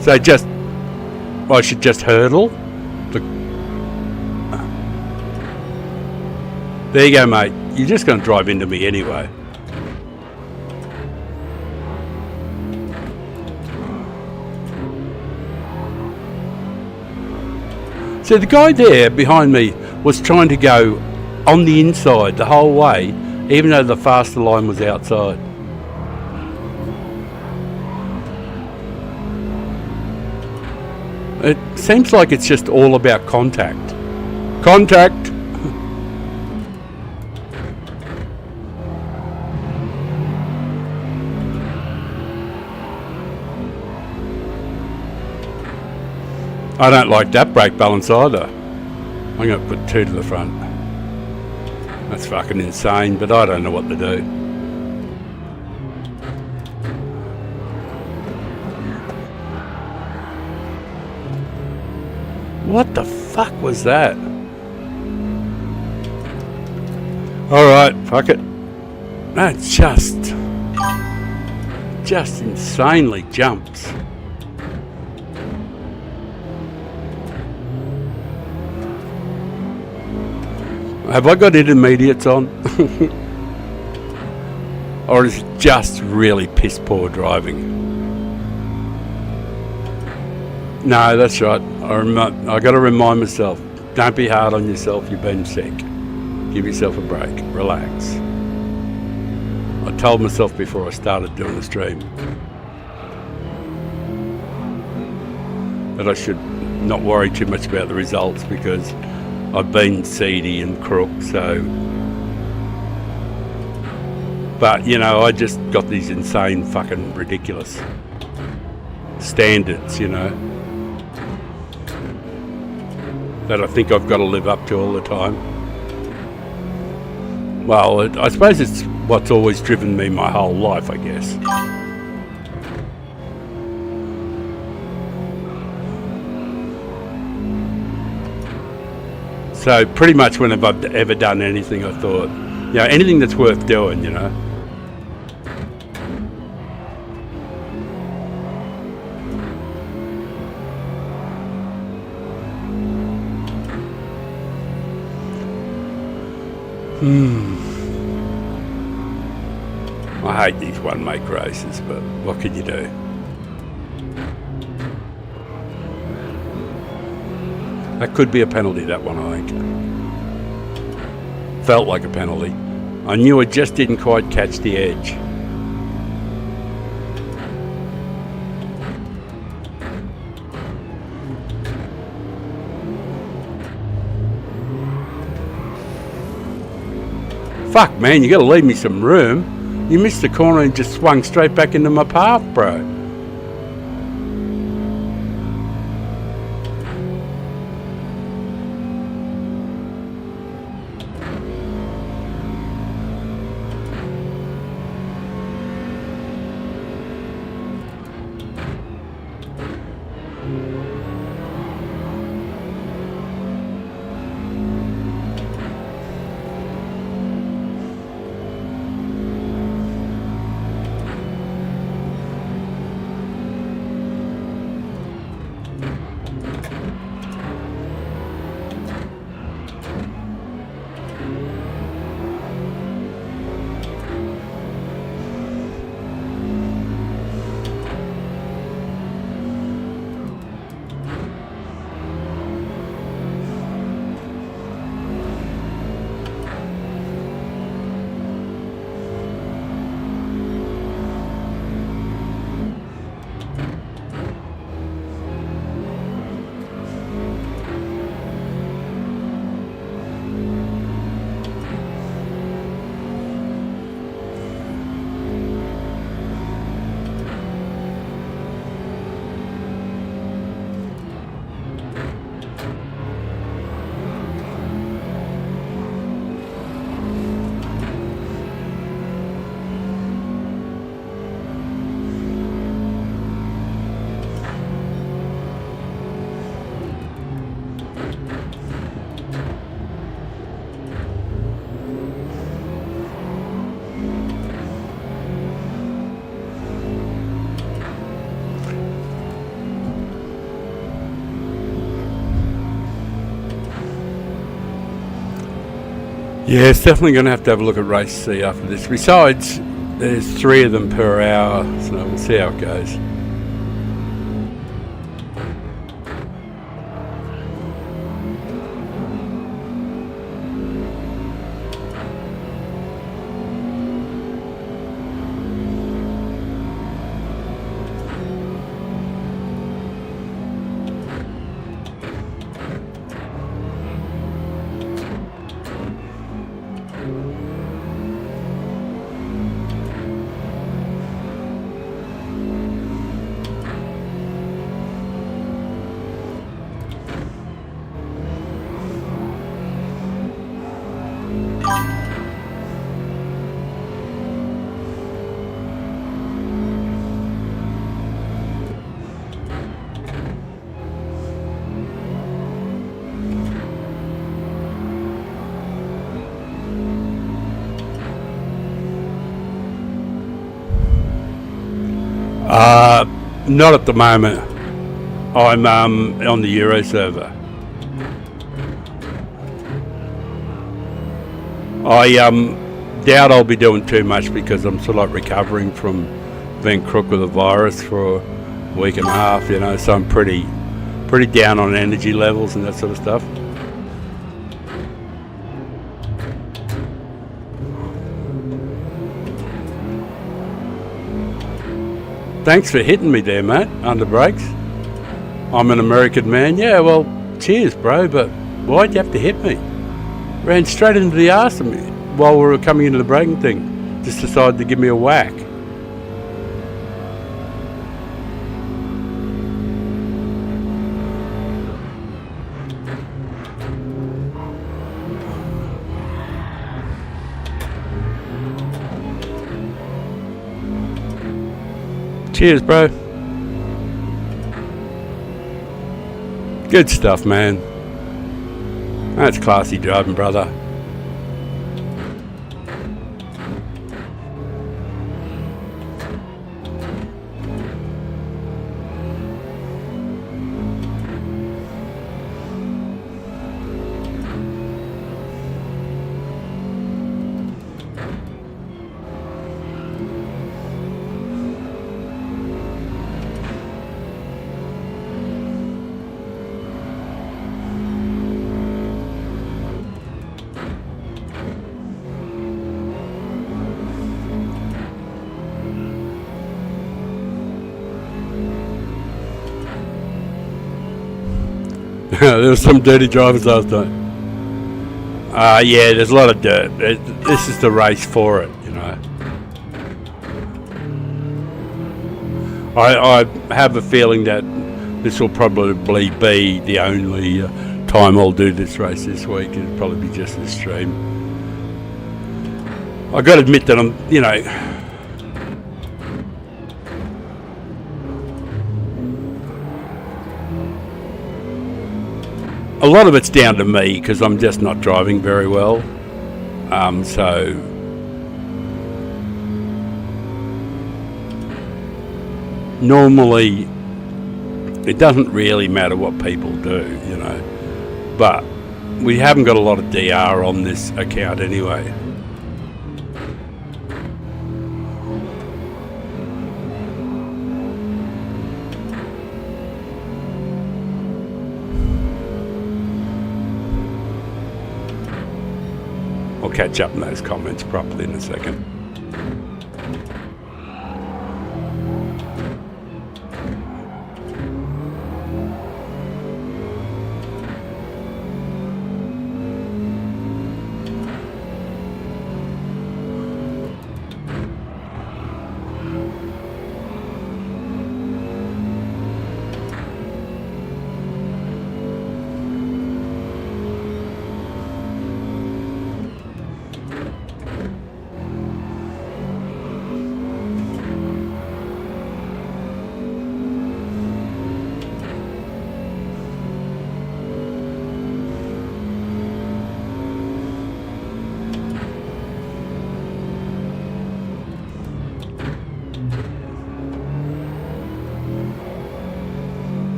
So just... I should just hurdle? There you go, mate. You're just going to drive into me anyway. So the guy there behind me was trying to go on the inside the whole way, even though the faster line was outside. It seems like it's just all about contact. Contact! I don't like that brake balance either. I'm going to put 2 to the front. That's fucking insane, but I don't know what to do. What the fuck was that? Alright, fuck it. That just insanely jumps. Have I got intermediates on? Or is it just really piss poor driving? No, that's right. I got to remind myself, don't be hard on yourself, you've been sick. Give yourself a break, relax. I told myself before I started doing the stream that I should not worry too much about the results because I've been seedy and crook, so... But, you know, I just got these insane fucking ridiculous standards, you know, that I think I've got to live up to all the time. Well, I suppose it's what's always driven me my whole life, I guess. So pretty much whenever I've ever done anything, I thought, you know, anything that's worth doing, you know. I hate these one-make races, but what can you do? That could be a penalty, that one, I think. Felt like a penalty. I knew I just didn't quite catch the edge. Fuck, man, you gotta leave me some room. You missed the corner and just swung straight back into my path, bro. Yeah, it's definitely going to have a look at race C after this. Besides, there's 3 of them per hour, so we'll see how it goes. Not at the moment. I'm on the Euro server. I doubt I'll be doing too much because I'm sort of like recovering from being crook with a virus for a week and a half, you know, so I'm pretty down on energy levels and that sort of stuff. Thanks for hitting me there, mate, under brakes. I'm an American man. Yeah, well, cheers, bro, but why'd you have to hit me? Ran straight into the arse of me while we were coming into the braking thing. Just decided to give me a whack. Cheers, bro. Good stuff, man. That's classy driving, brother. There were some dirty drivers last night. Yeah, there's a lot of dirt. This is the race for it, you know. I have a feeling that this will probably be the only time I'll do this race this week. It'll probably be just this stream. I got to admit that I'm, you know, a lot of it's down to me because I'm just not driving very well. So normally it doesn't really matter what people do, you know. But we haven't got a lot of DR on this account anyway. I'll catch up in those comments properly in a second.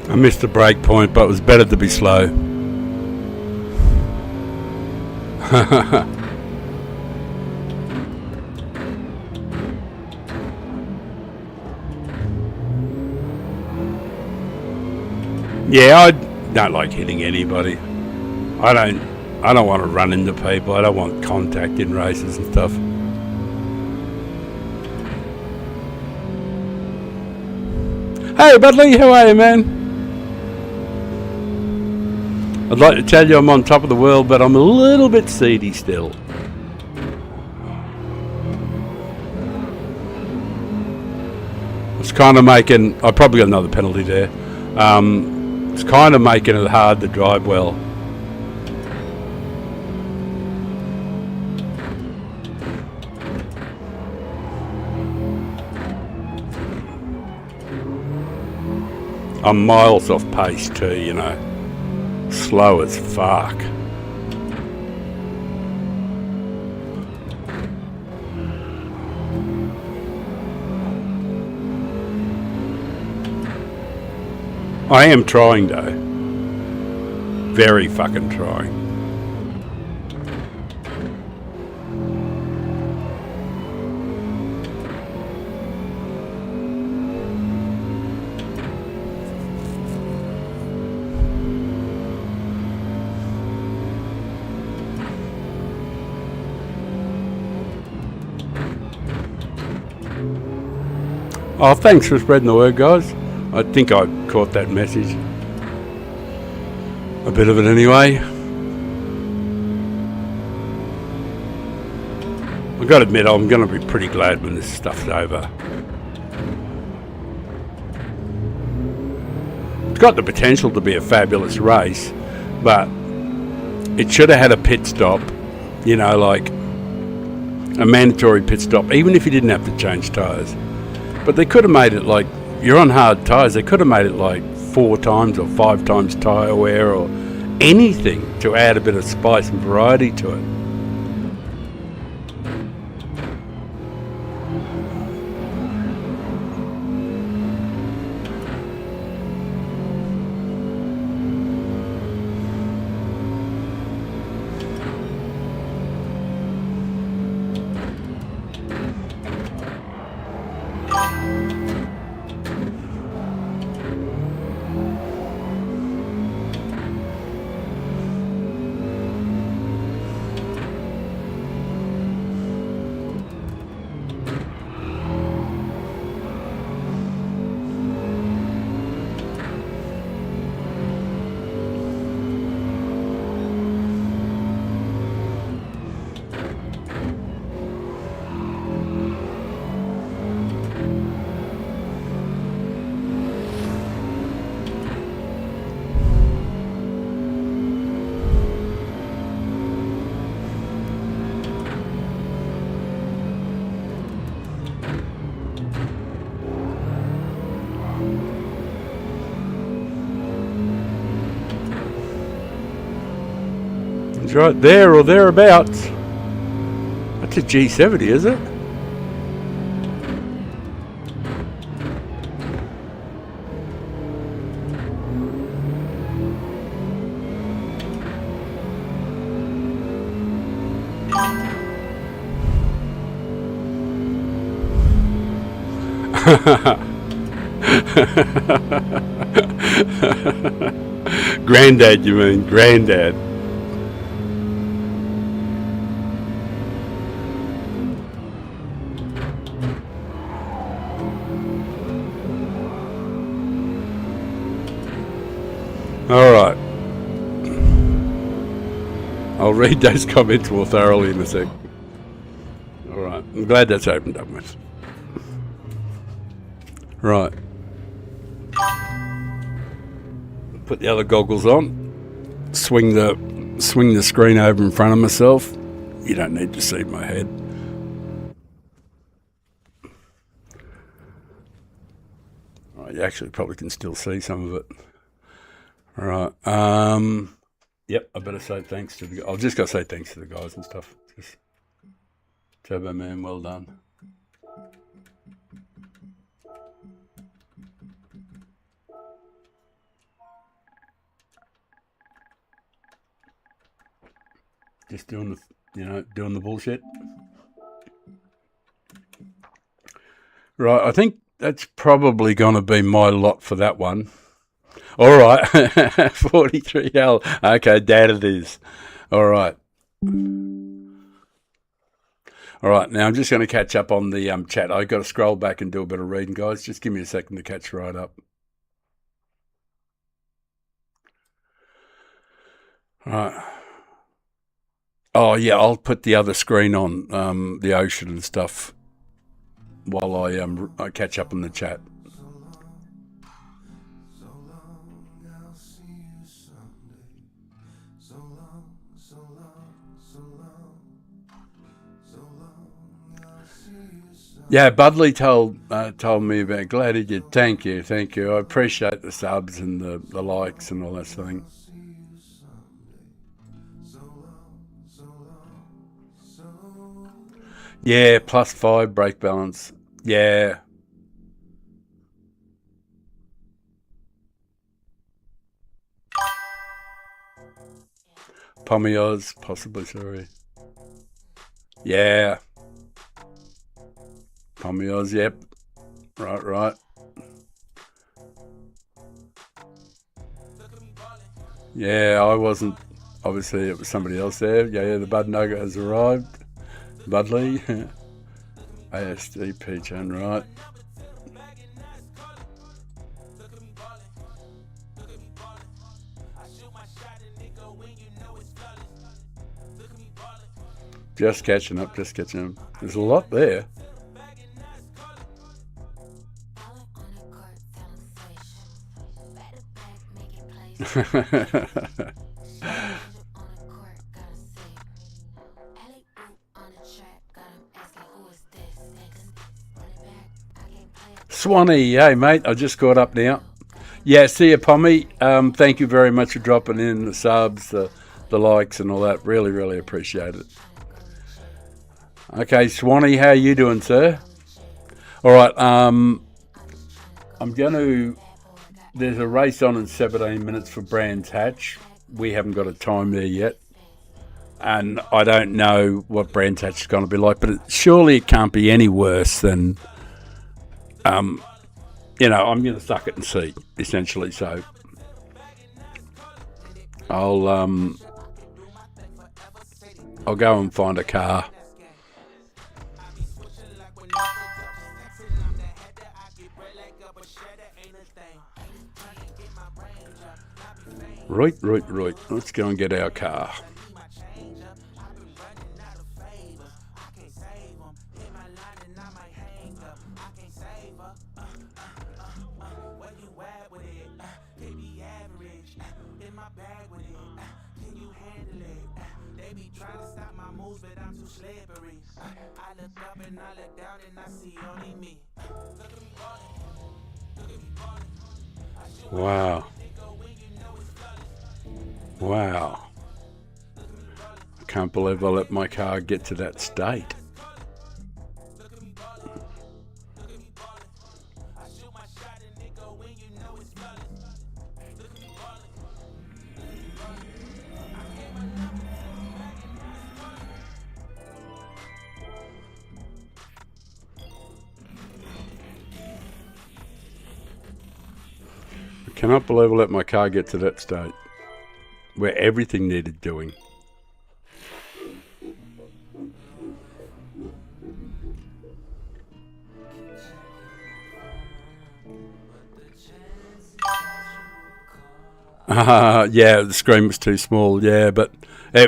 I missed the break point, but it was better to be slow. Yeah, I don't like hitting anybody. I don't want to run into people. I don't want contact in races and stuff. Hey, Budley, how are you, man? I'd like to tell you I'm on top of the world, but I'm a little bit seedy still. It's kind of making... I probably got another penalty there. It's kind of making it hard to drive well. I'm miles off pace too, you know. Slow as fuck. I am trying though. Very fucking trying. Oh, thanks for spreading the word, guys. I think I caught that message. A bit of it anyway. I've got to admit, I'm going to be pretty glad when this stuff's over. It's got the potential to be a fabulous race, but it should have had a pit stop, you know, like a mandatory pit stop, even if you didn't have to change tyres. But they could have made it like, you're on hard tyres, they could have made it like 4 times or 5 times tyre wear or anything to add a bit of spice and variety to it. It's right there or thereabouts. That's a G70, is it? Granddad, you mean? Granddad. Alright. I'll read those comments more thoroughly in a sec. Alright, I'm glad that's opened up with. Right. Put the other goggles on. Swing the screen over in front of myself. You don't need to see my head. Right, you actually probably can still see some of it. Alright. Yep, I better say thanks to the... I've just got to say thanks to the guys and stuff. Just, Turbo Man, well done. Just doing doing the bullshit. Right, I think that's probably going to be my lot for that one. All right, 43L. Okay, Dad it is. All right. All right, now I'm just going to catch up on the chat. I've got to scroll back and do a bit of reading, guys. Just give me a second to catch right up. All right. Oh, yeah, I'll put the other screen on, the ocean and stuff, while I catch up on the chat. Yeah, Budley told me about. Glad he did. Thank you. I appreciate the subs and the likes and all that sort of thing. Yeah, +5 brake balance. Yeah. Pomios, possibly, sorry. Yeah. Pomios, yep. Right. Yeah, I wasn't. Obviously, it was somebody else there. Yeah, the Bud Nugget has arrived. Budley. ASD Peachan, right. Just catching up. There's a lot there. Swanee, hey mate, I just caught up now. Yeah, see you, Pommy. Thank you very much for dropping in the subs, the likes and all that. Really, really appreciate it. Okay, Swanee, how are you doing, sir? All right, I'm going to... There's a race on in 17 minutes for Brands Hatch. We haven't got a time there yet. And I don't know what Brands Hatch is going to be like, but surely it can't be any worse than... I'm going to suck it and see, essentially. So I'll go and find a car. Right. Let's go and get our car. Wow. I can't believe I let my car get to that state. I cannot believe I let my car get to that state where everything needed doing. Yeah, the screen was too small. Yeah, but I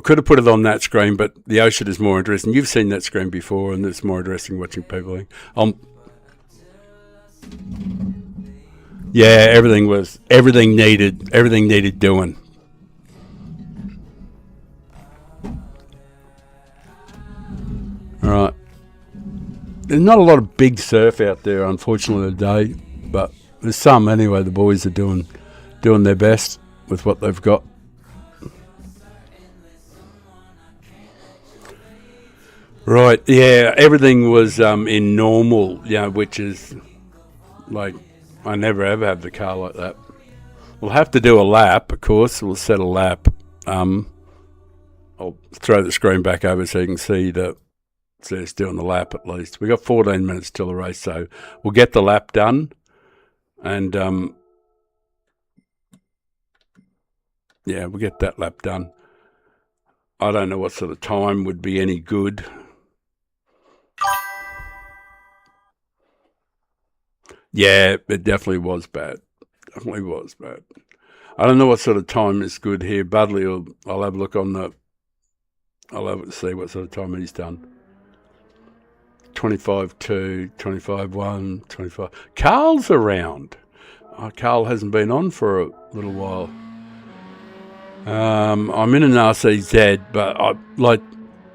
could have put it on that screen, but the ocean is more interesting. You've seen that screen before, and it's more interesting watching people. Yeah, everything needed doing. All right. There's not a lot of big surf out there, unfortunately, today, but there's some anyway. The boys are doing their best with what they've got. Right, yeah, everything was in normal, which is like I never ever have the car like that. We'll have to do a lap, of course. We'll set a lap. I'll throw the screen back over so you can see us doing the lap at least. We've got 14 minutes till the race, so we'll get the lap done. And, yeah, we'll get that lap done. I don't know what sort of time would be any good. Yeah, it definitely was bad. Definitely was bad. I don't know what sort of time is good here. Budley, I'll have a look on I'll have to see what sort of time he's done. 25-2, 25-1, 25. Carl's around. Oh, Carl hasn't been on for a little while. I'm in an RCZ, but I like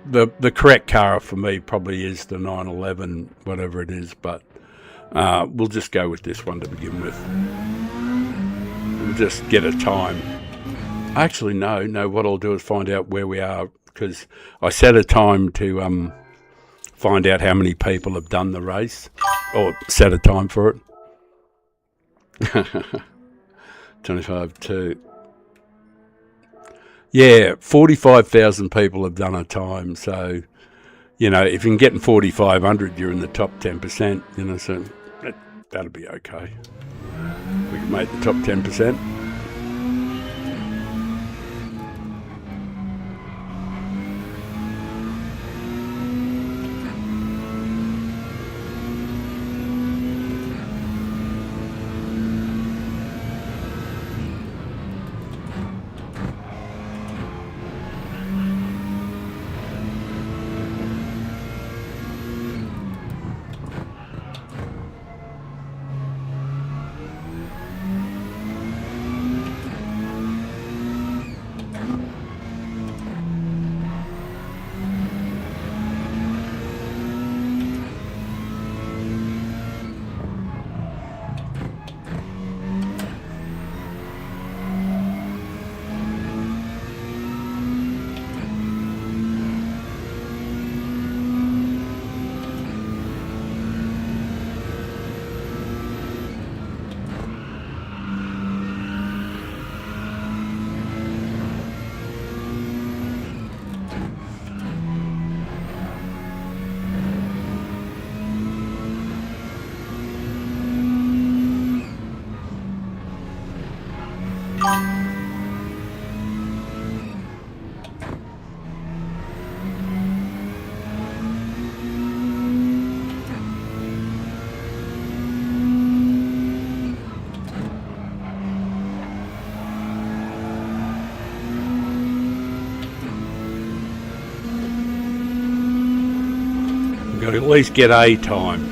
the correct car for me probably is the 911, whatever it is. But we'll just go with this one to begin with. We'll just get a time. Actually, no. What I'll do is find out where we are, because I set a time to find out how many people have done the race, or set a time for it. 25-2. Yeah, 45,000 people have done a time. So, you know, if you can get in 4,500, you're in the top 10%. You know, so that'll be okay. We can make the top 10%. Got to at least get a time.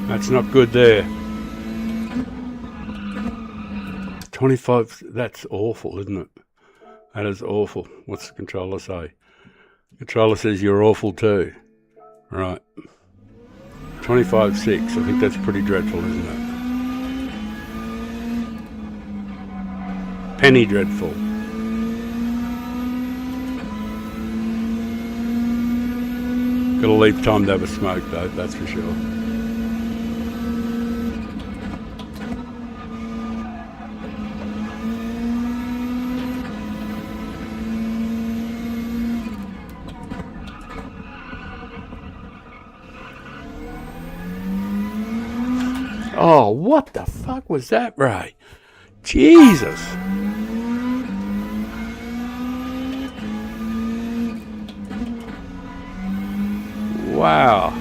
That's not good there. 25, that's awful, isn't it? That is awful. What's the controller say? The controller says you're awful too. Right. 25-6, I think that's pretty dreadful, isn't it? Penny dreadful. Gotta leave time to have a smoke though, that's for sure. Oh, what the fuck was that, Ray? Jesus. Wow.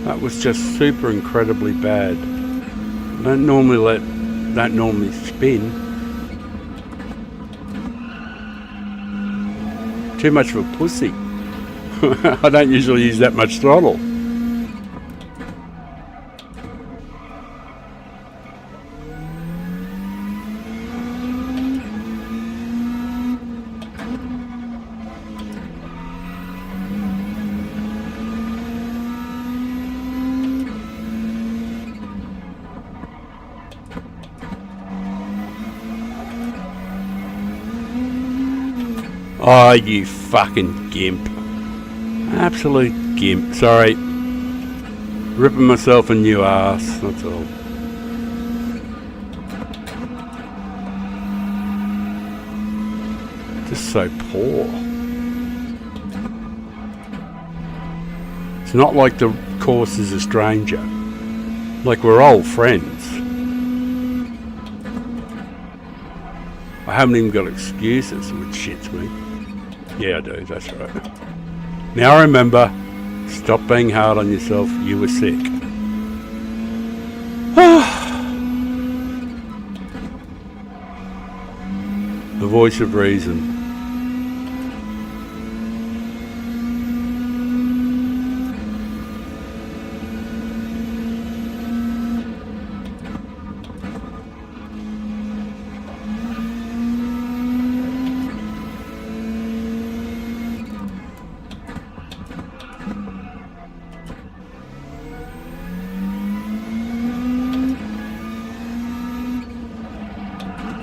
That was just super incredibly bad. Don't normally spin. Too much of a pussy. I don't usually use that much throttle. Oh, you fucking gimp. Absolute gimp. Sorry. Ripping myself a new ass, that's all. Just so poor. It's not like the course is a stranger. Like we're old friends. I haven't even got excuses, which shits me. Yeah, I do, that's right. Now remember, stop being hard on yourself, you were sick. The voice of reason.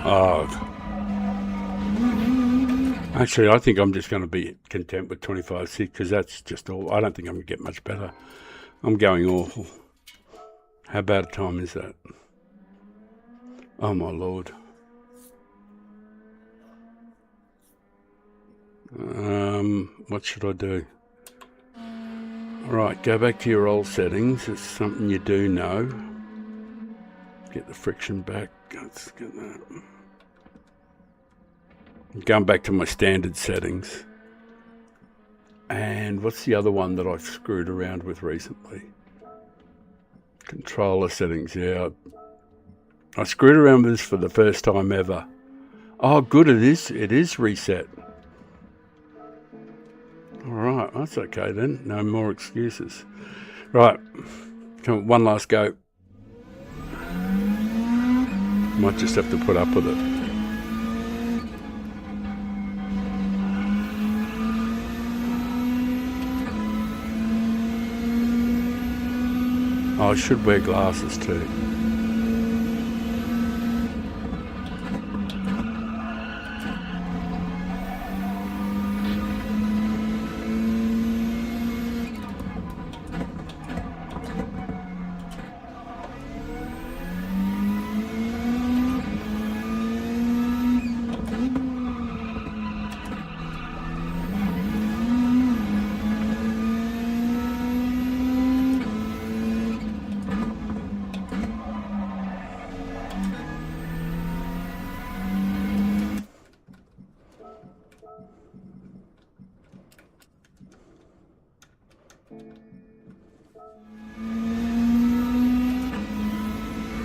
Oh. Actually, I think I'm just going to be content with 25.6 because that's just all. I don't think I'm going to get much better. I'm going awful. How bad a time is that? Oh my lord. What should I do? Right, go back to your old settings. It's something you do know. Get the friction back. Let's get that. I'm going back to my standard settings. And what's the other one that I've screwed around with recently? Controller settings, yeah. I screwed around with this for the first time ever. Oh, good, it is reset. Alright, that's okay then. No more excuses. Right, come on, one last go. Might just have to put up with it. Oh, I should wear glasses too.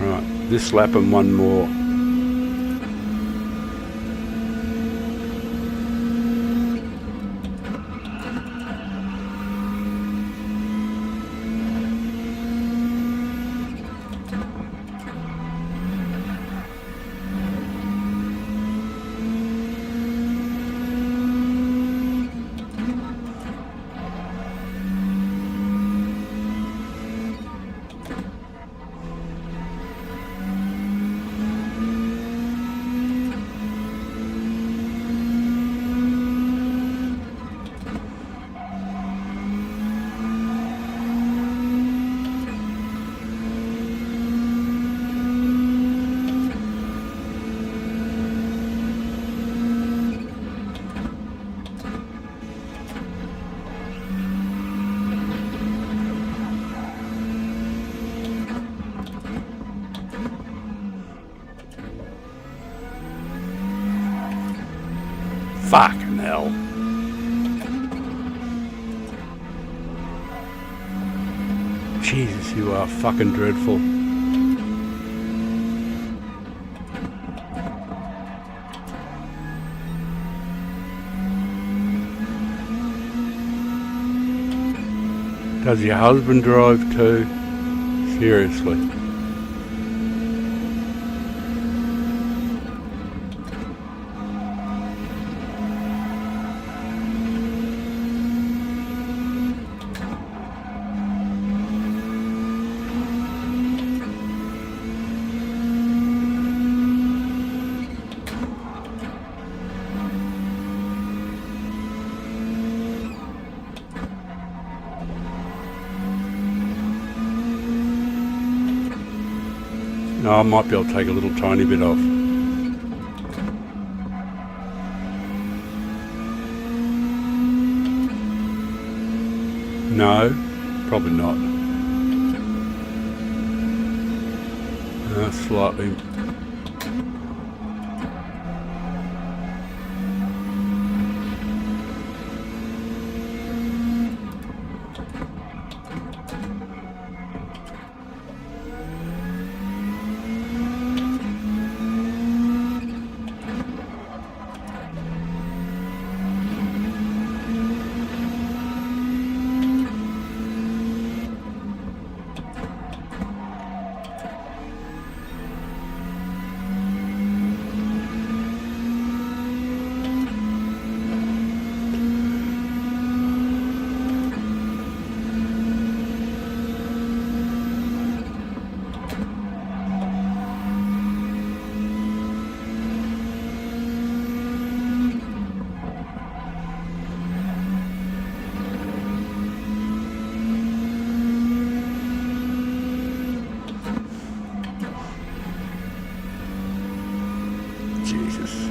Right, this lap and one more. Fucking hell. Jesus, you are fucking dreadful. Does your husband drive too? Seriously. No, I might be able to take a little tiny bit off. No, probably not. Slightly. Jesus.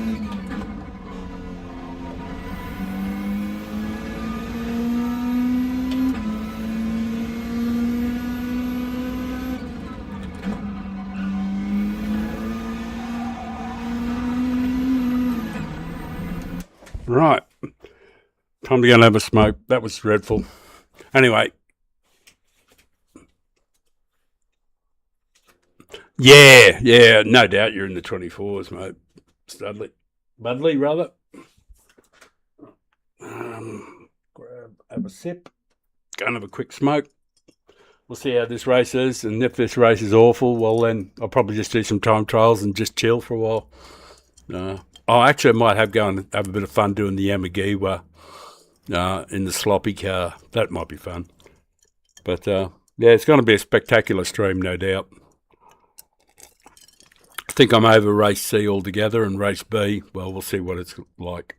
Right. Time to go and have a smoke. That was dreadful. Anyway. Yeah, no doubt you're in the 24s, mate. Budley, rather. Have a sip. Go and have a quick smoke. We'll see how this race is, and if this race is awful, well then I'll probably just do some time trials and just chill for a while. Actually, I might have a bit of fun doing the Yamagiwa in the sloppy car. That might be fun. But yeah, it's going to be a spectacular stream, no doubt. I think I'm over race C altogether, and race B, well, we'll see what it's like.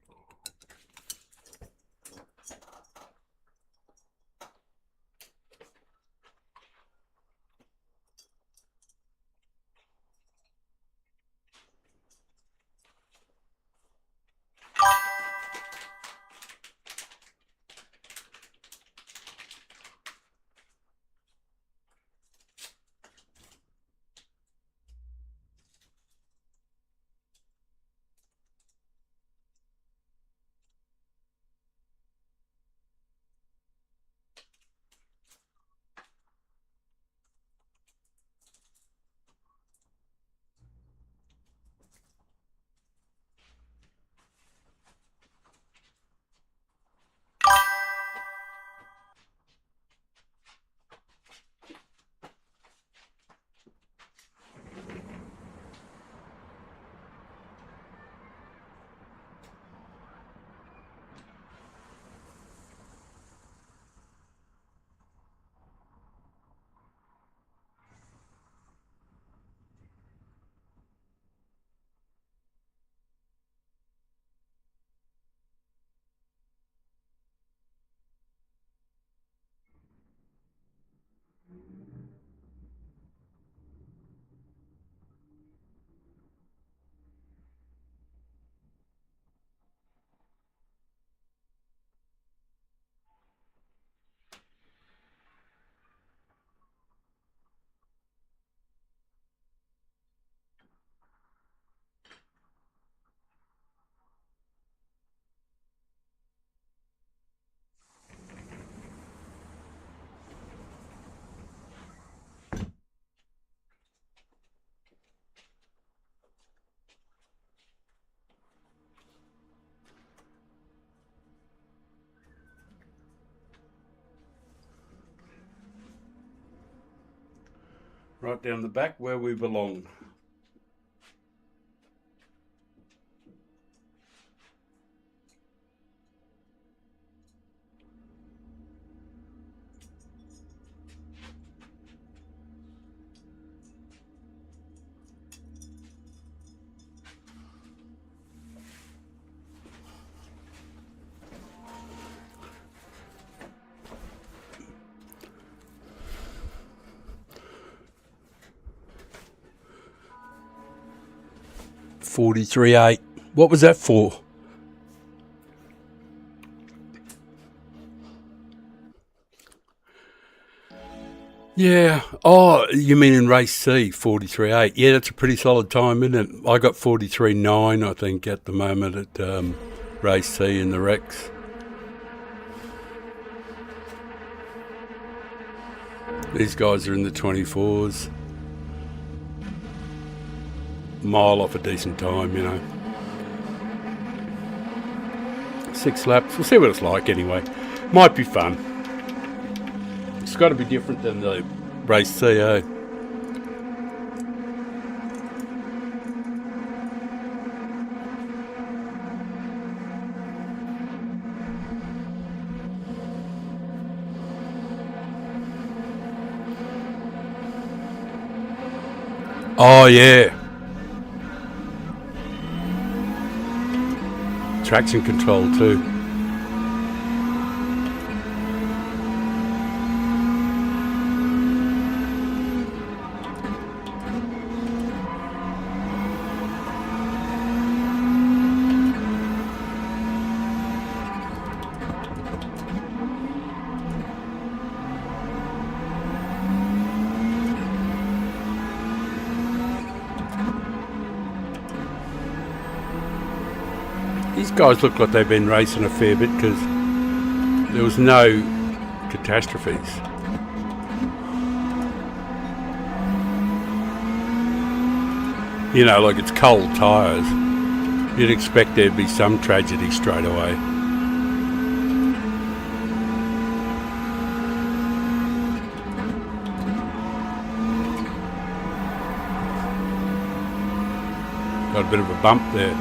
Right down the back where we belong. 43.8. What was that for? Yeah. Oh, you mean in race C, 43.8? Yeah, that's a pretty solid time, isn't it? I got 43.9, I think, at the moment at race C in the Rex. These guys are in the 24s. Mile off a decent time, you know. 6 laps. We'll see what it's like anyway. Might be fun. It's got to be different than the race C, eh? Oh, yeah. Traction control too. These guys look like they've been racing a fair bit because there was no catastrophes. You know, like it's cold tyres. You'd expect there'd be some tragedy straight away. Got a bit of a bump there.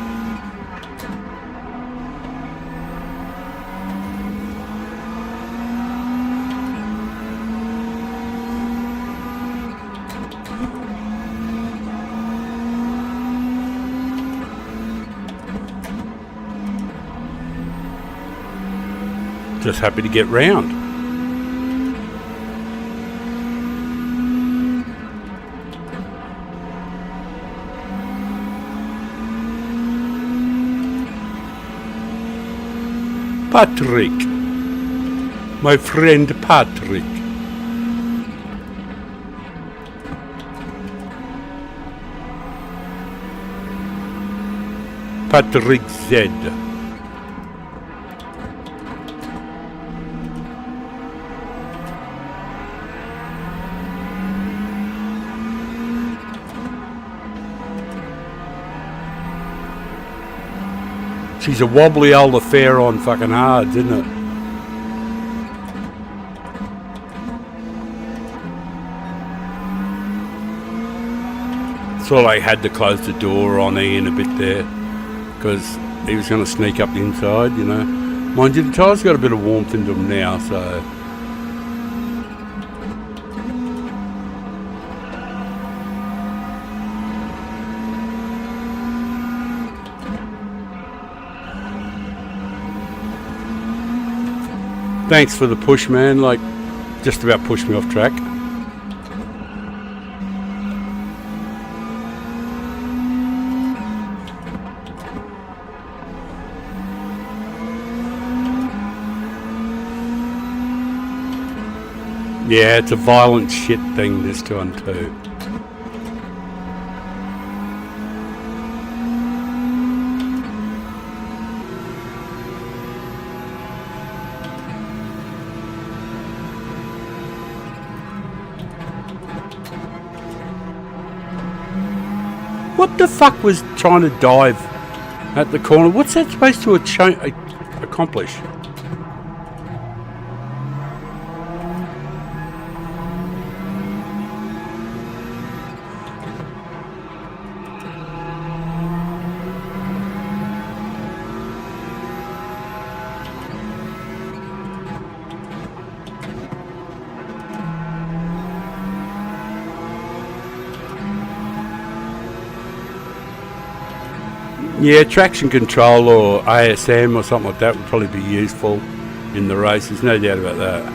Just happy to get round. Patrick. My friend Patrick. Patrick Z. She's a wobbly old affair on fucking hards, isn't it? So I had to close the door on Ian a bit there because he was going to sneak up the inside, you know. Mind you, the tyres got a bit of warmth into them now, so... Thanks for the push, man. Like, just about pushed me off track. Yeah, it's a violent shit thing, this one too. What the fuck was trying to dive at the corner? What's that supposed to accomplish? Yeah, traction control or ASM or something like that would probably be useful in the races, no doubt about that.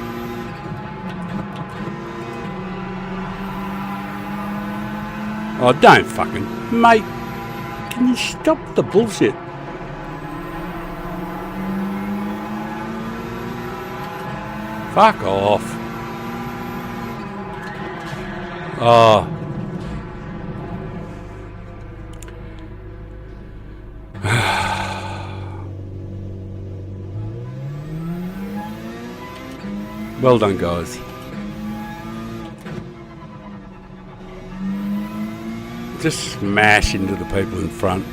Oh, don't fucking... Mate, Can you stop the bullshit? Fuck off. Oh. Well done, guys. Just smash into the people in front.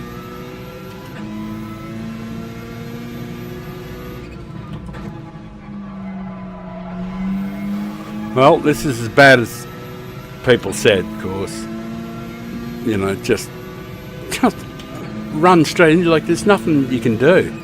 Well, this is as bad as people said, of course. You know, just run straight into, like, there's nothing you can do.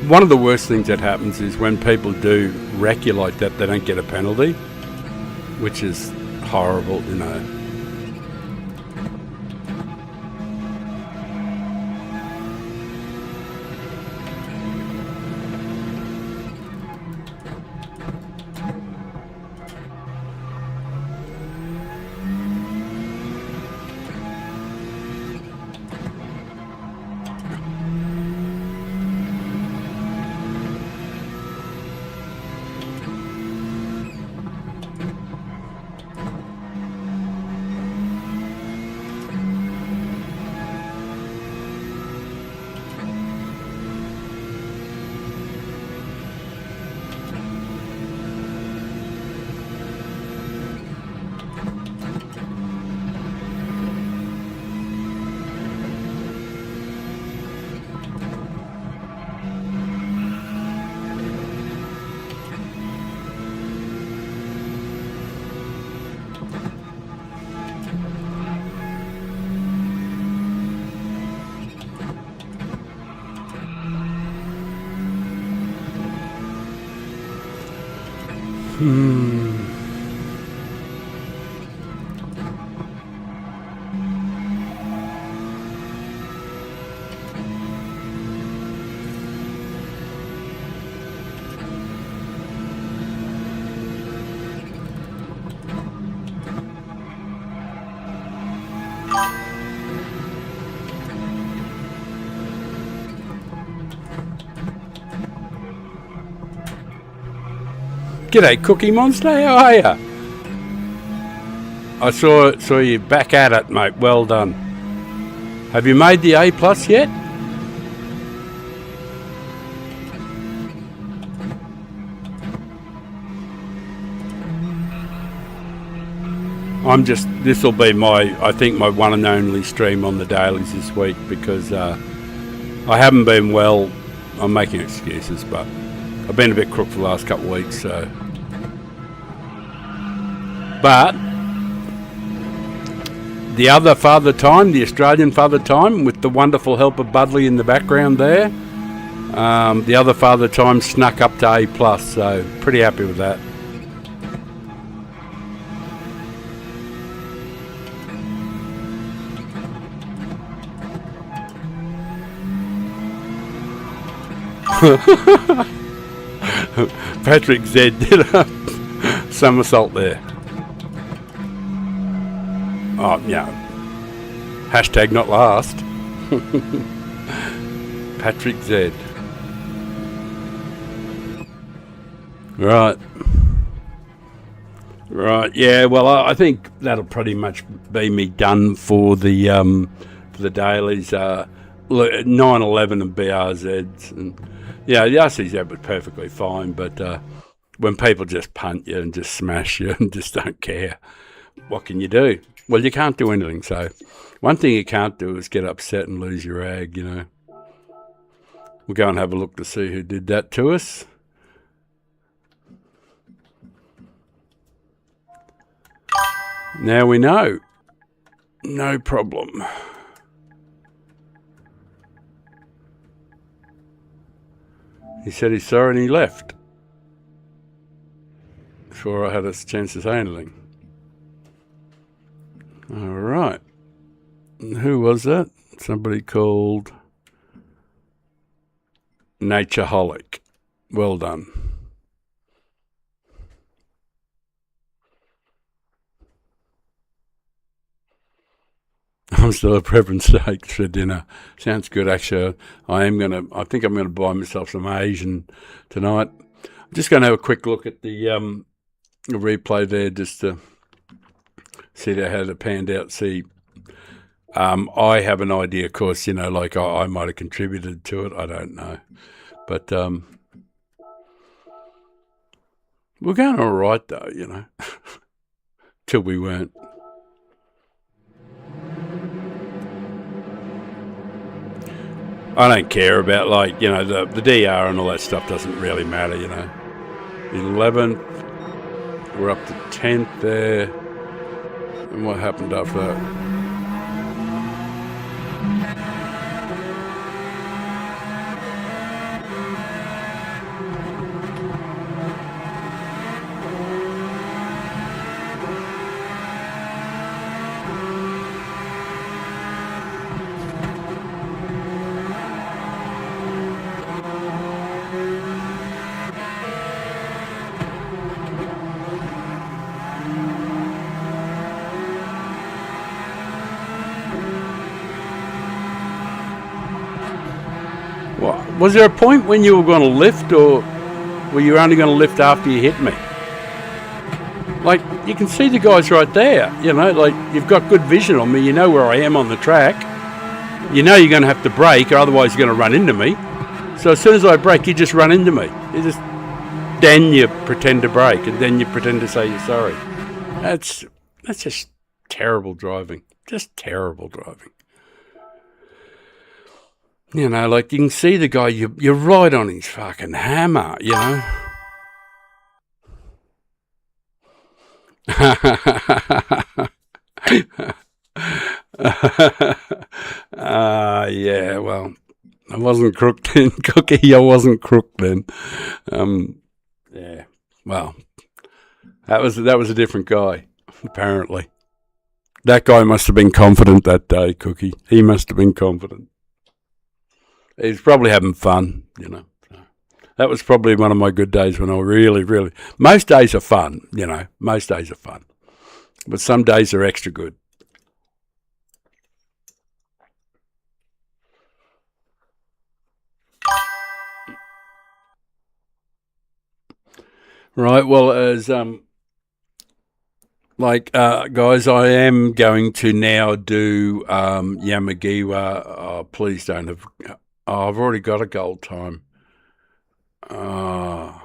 One of the worst things that happens is when people do wreck you like that, they don't get a penalty, which is horrible, you know. G'day, Cookie Monster. How are ya? I saw you back at it, mate. Well done. Have you made the A+ yet? This will be I think my one and only stream on the dailies this week because I haven't been well. I'm making excuses, but I've been a bit crook for the last couple of weeks, so. But the other Father Time, the Australian Father Time, with the wonderful help of Budley in the background there, the other Father Time snuck up to A+, so pretty happy with that. Patrick Z did a somersault there. Oh, yeah. Hashtag not last. Patrick Z. Right. Right. Yeah. Well, I think that'll pretty much be me done for the dailies. 9/11 and BRZs, and yeah, the RCZ was perfectly fine, but when people just punt you and just smash you and just don't care, what can you do? Well, you can't do anything. So, one thing you can't do is get upset and lose your rag. We'll go and have a look to see who did that to us. Now we know. No problem. He said he's sorry and he left before I had a chance to say anything. All right. Who was that? Somebody called Natureholic. Well done. I'm still prepping steaks for dinner. Sounds good, actually. I think I'm gonna buy myself some Asian tonight. I'm just gonna have a quick look at the replay there, just to see how it panned out. See, I have an idea, of course. Like I might have contributed to it. I don't know, but we're going all right though. Till we weren't. I don't care about the DR and all that stuff doesn't really matter, 11th, we're up to 10th there. And what happened after that? Was there a point when you were going to lift, or were you only going to lift after you hit me? Like, you can see the guys right there, like you've got good vision on me, you know where I am on the track. You know you're going to have to brake, or otherwise you're going to run into me. So as soon as I brake, you just run into me. Then you pretend to brake, and then you pretend to say you're sorry. That's just terrible driving. Just terrible driving. Like you can see the guy, you're right on his fucking hammer, Yeah, well, I wasn't crooked then, Cookie. I wasn't crooked then. Yeah, well, that was a different guy, apparently. That guy must have been confident that day, Cookie. He must have been confident. He's probably having fun, That was probably one of my good days when I really... Most days are fun, Most days are fun. But some days are extra good. Right, well, as guys, I am going to now do Yamagiwa. Oh, please don't have... Oh, I've already got a gold time. Oh,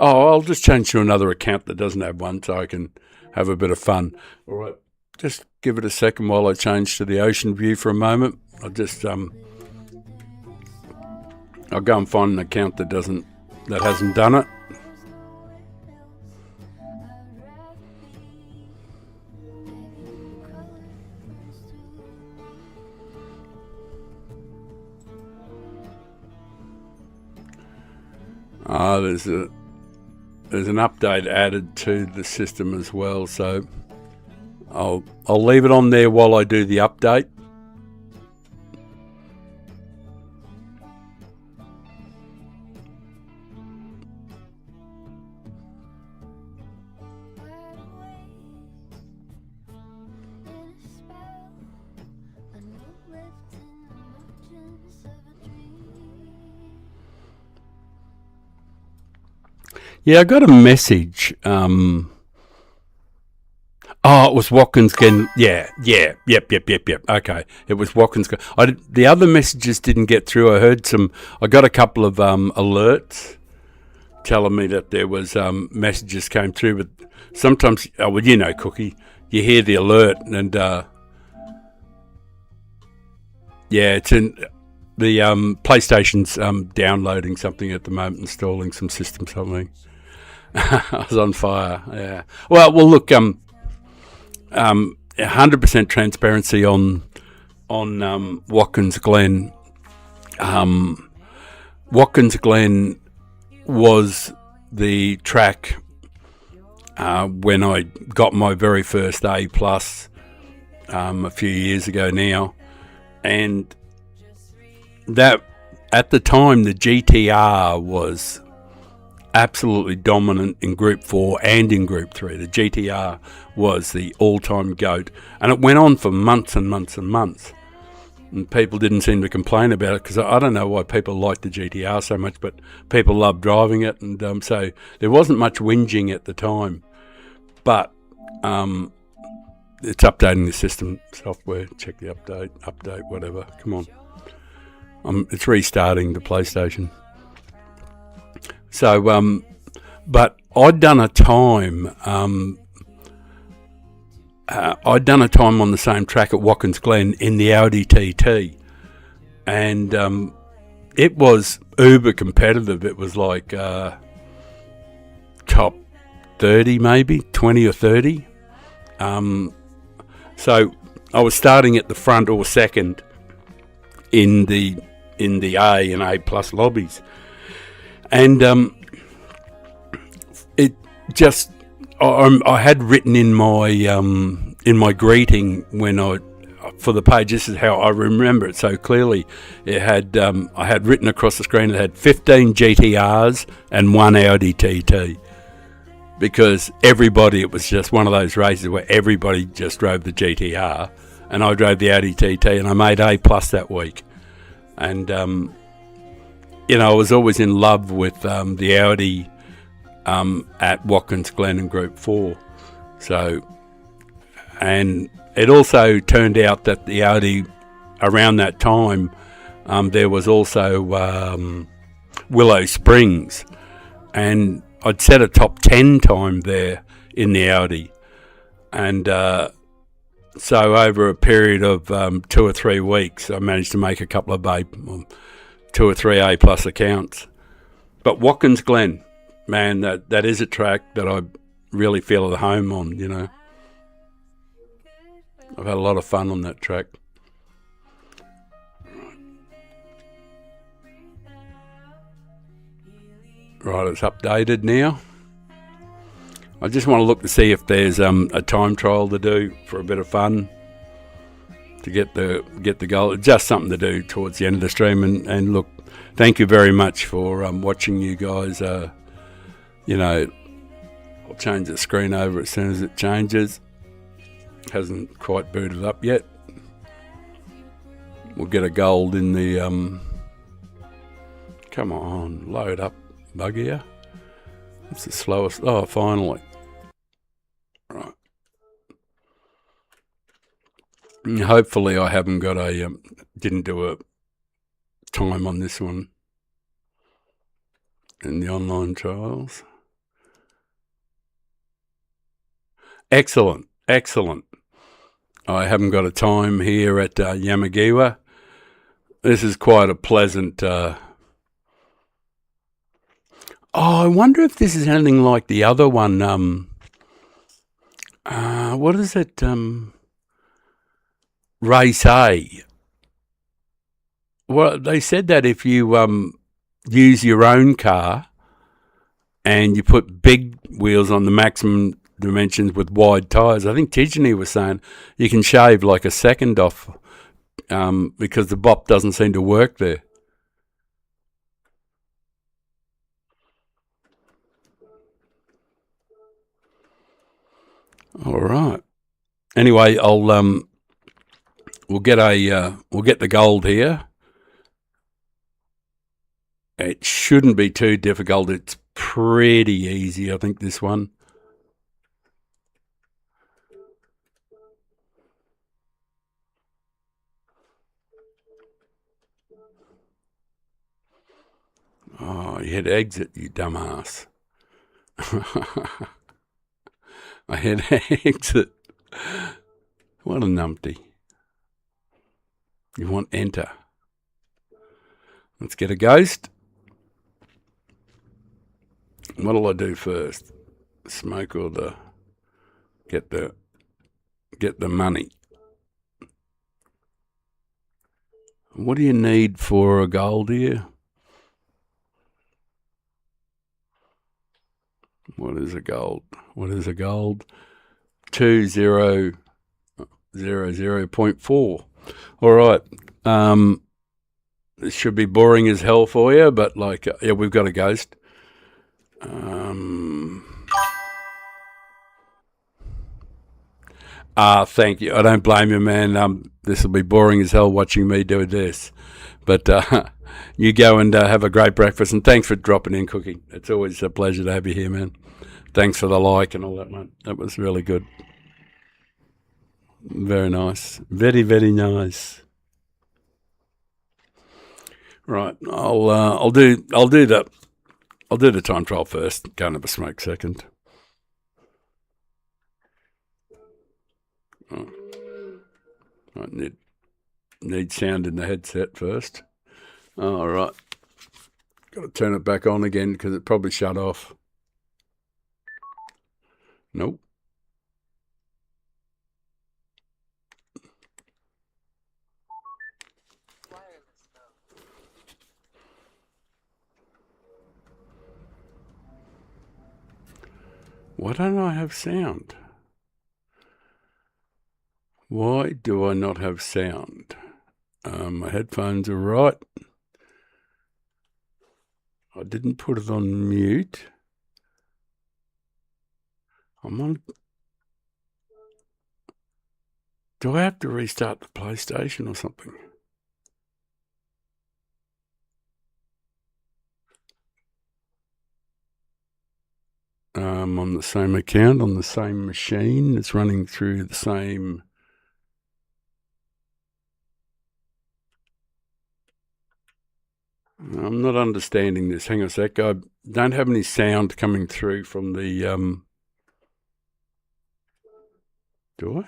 I'll just change to another account that doesn't have one so I can have a bit of fun. All right, just give it a second while I change to the ocean view for a moment. I'll just I'll go and find an account that hasn't done it. There's an update added to the system as well, so I'll leave it on there while I do the update. Yeah, I got a message. Oh, it was Watkins Glen. Yep. Okay, it was Watkins Glen. The other messages didn't get through. I got a couple of alerts telling me that there was messages came through, but sometimes, Cookie, you hear the alert and it's in the PlayStation's downloading something at the moment, installing some system something. I was on fire. Yeah. Well, look. 100% transparency on Watkins Glen. Watkins Glen was the track when I got my very first A plus a few years ago now, and that at the time the GTR was absolutely dominant in Group 4 and in Group 3. The GTR was the all-time GOAT, and it went on for months and months and months, and people didn't seem to complain about it, because I don't know why people like the GTR so much, but people love driving it, and so there wasn't much whinging at the time. But it's updating the system software. Check the update, whatever. Come on. It's restarting the PlayStation. So, but I'd done a time. I'd done a time on the same track at Watkins Glen in the Audi TT, and it was uber competitive. It was like top 30, maybe 20 or 30. So I was starting at the front or second in the A and A plus lobbies. And it just, I had written in my greeting for the page. This is how I remember it so clearly. It had I had written across the screen. It had 15 GTRs and 1 Audi TT, because it was just one of those races where everybody just drove the GTR, and I drove the Audi TT, and I made A plus that week, and. I was always in love with the Audi at Watkins Glen in Group 4. So, and it also turned out that the Audi, around that time, there was also Willow Springs, and I'd set a top 10 time there in the Audi. And so over a period of 2 or 3 weeks, I managed to make a couple of 2 or 3 A plus accounts. But Watkins Glen, man, that is a track that I really feel at home on, I've had a lot of fun on that track. Right, it's updated now. I just want to look to see if there's a time trial to do for a bit of fun, to get the goal. Just something to do towards the end of the stream. And look, thank you very much for watching, you guys. I'll change the screen over as soon as it changes. Hasn't quite booted up yet. We'll get a gold in the come on, load up, bug here. It's the slowest. Oh, finally. Right. Hopefully I haven't got didn't do a time on this one in the online trials. Excellent. I haven't got a time here at Yamagiwa. This is quite a pleasant... I wonder if this is anything like the other one. What is it? Race A. Well, they said that if you use your own car and you put big wheels on the maximum dimensions with wide tyres, I think Tijani was saying you can shave like a second off because the bop doesn't seem to work there. All right. Anyway, we'll get the gold here. It shouldn't be too difficult. It's pretty easy, I think, this one. Oh, you hit exit, you dumbass. I hit exit. What a numpty. You want enter. Let's get a ghost. What'll I do first? Smoke or the get the money? What do you need for a gold here? What is a gold? 2000.4. All right. It should be boring as hell for you, but yeah, we've got a ghost. Thank you. I don't blame you, man. This will be boring as hell watching me do this. But you go and have a great breakfast, and thanks for dropping in, Cookie. It's always a pleasure to have you here, man. Thanks for the like and all that, man. That was really good. Very nice. Very, very nice. Right, I'll do the time trial first. Go and have a smoke second. Oh. I need sound in the headset first. All right. Got to turn it back on again because it probably shut off. Nope. Why don't I have sound? Why do I not have sound? My headphones are right. I didn't put it on mute. I'm on. Do I have to restart the PlayStation or something? On the same account, on the same machine. It's running through the same. I'm not understanding this. Hang on a sec. I don't have any sound coming through from the. Do I?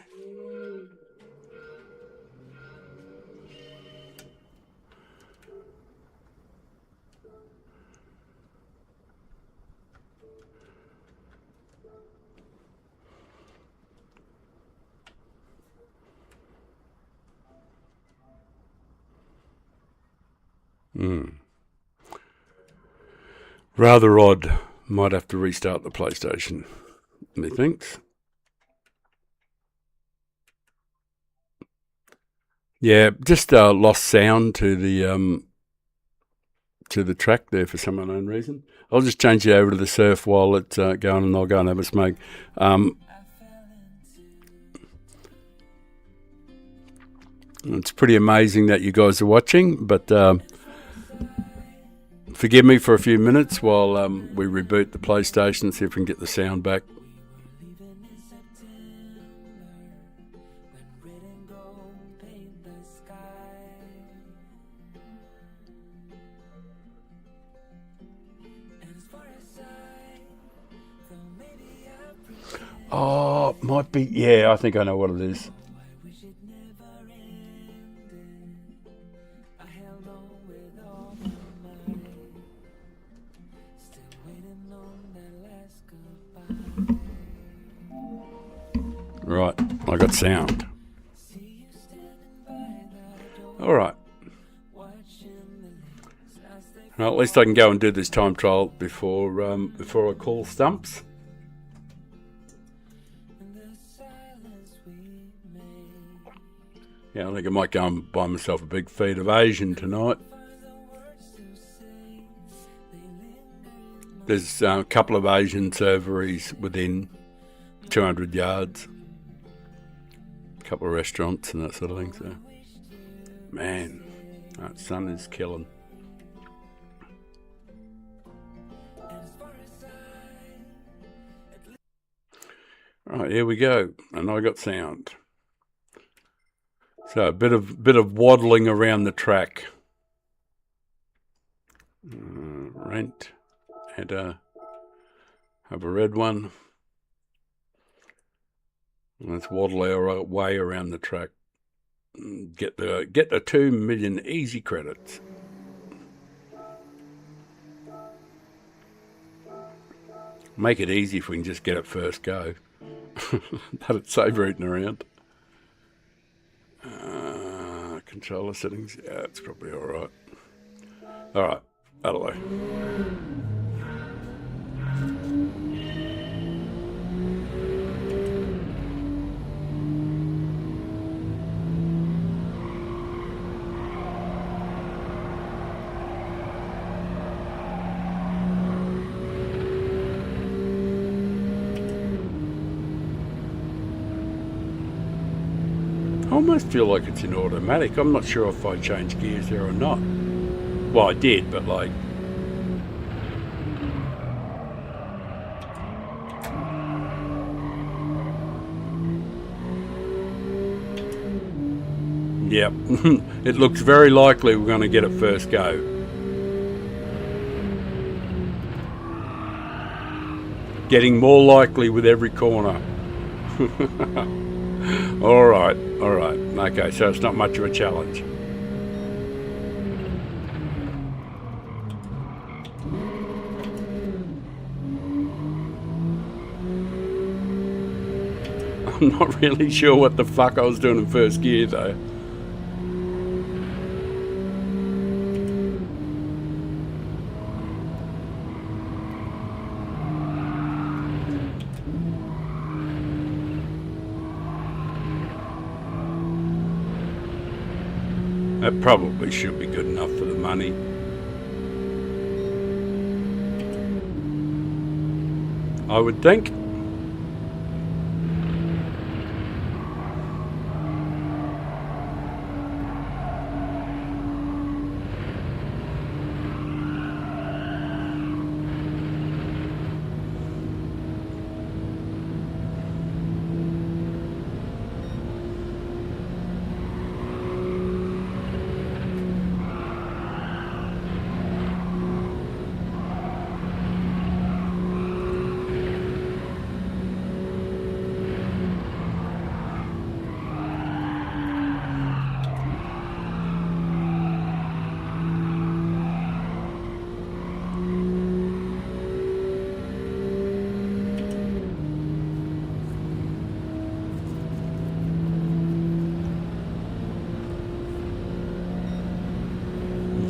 Rather odd. Might have to restart the PlayStation. Methinks. Yeah, just lost sound to the track there for some unknown reason. I'll just change it over to the surf while it's going, and I'll go and have a smoke. It's pretty amazing that you guys are watching, but forgive me for a few minutes while we reboot the PlayStation and see if we can get the sound back. Oh, might be. Yeah, I think I know what it is. Right, I got sound. All right. Well, at least I can go and do this time trial before I call stumps. Yeah, I think I might go and buy myself a big feed of Asian tonight. There's a couple of Asian serveries within 200 yards. A couple of restaurants and that sort of thing. So, man, that sun is killing. Right, here we go. And I got sound. So a bit of waddling around the track. Rent. Header. Have a red one. Let's waddle our way around the track. Get the 2 million easy credits. Make it easy if we can just get it first go. That'd save rooting around. Controller settings. Yeah, it's probably all right. All right, that'll do. I almost feel like it's in automatic. I'm not sure if I changed gears there or not. Well, I did, but like... Yep, it looks very likely we're going to get it first go. Getting more likely with every corner. All right. Okay, so it's not much of a challenge. I'm not really sure what the fuck I was doing in first gear though. That probably should be good enough for the money. I would think.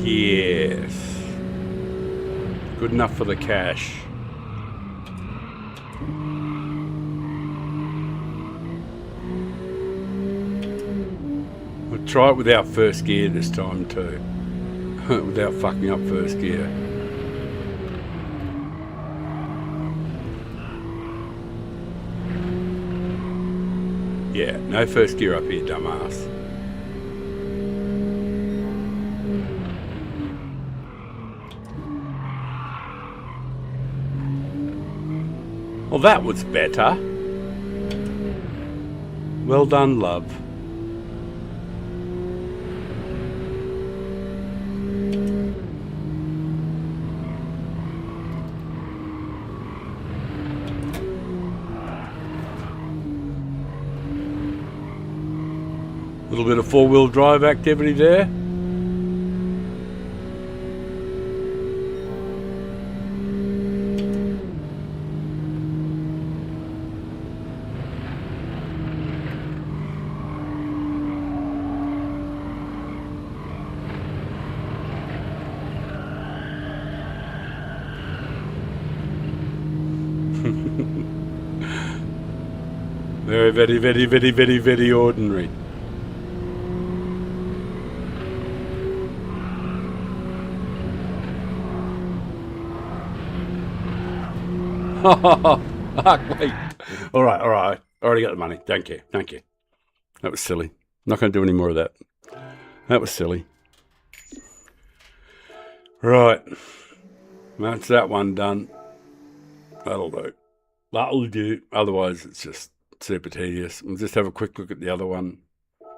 Yes. Good enough for the cash. We'll try it without first gear this time too. Without fucking up first gear. Yeah, no first gear up here, dumbass. Well, that was better. Well done, love. A little bit of four-wheel drive activity there. Very, very, very, very, very, very ordinary. Wait. All right. Already got the money. Thank you. That was silly. Not going to do any more of that. That was silly. Right. That's that one done. That'll do. Otherwise, it's just super tedious. We'll just have a quick look at the other one.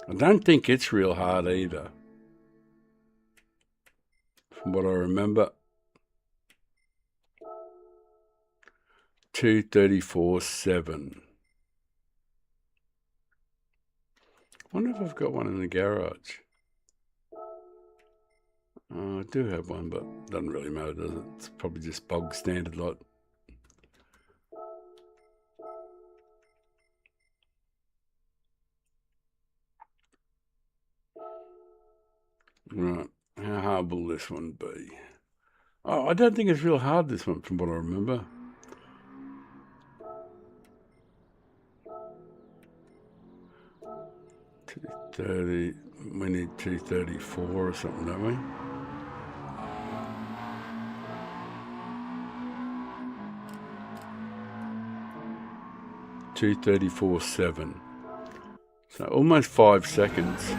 I don't think it's real hard either, from what I remember. 234.7. I wonder if I've got one in the garage. I do have one, but it doesn't really matter, does it? It's probably just bog standard like. Right, how hard will this one be? Oh, I don't think it's real hard, this one, from what I remember. $230, we need 234 or something, don't we? $234.7. So almost 5 seconds.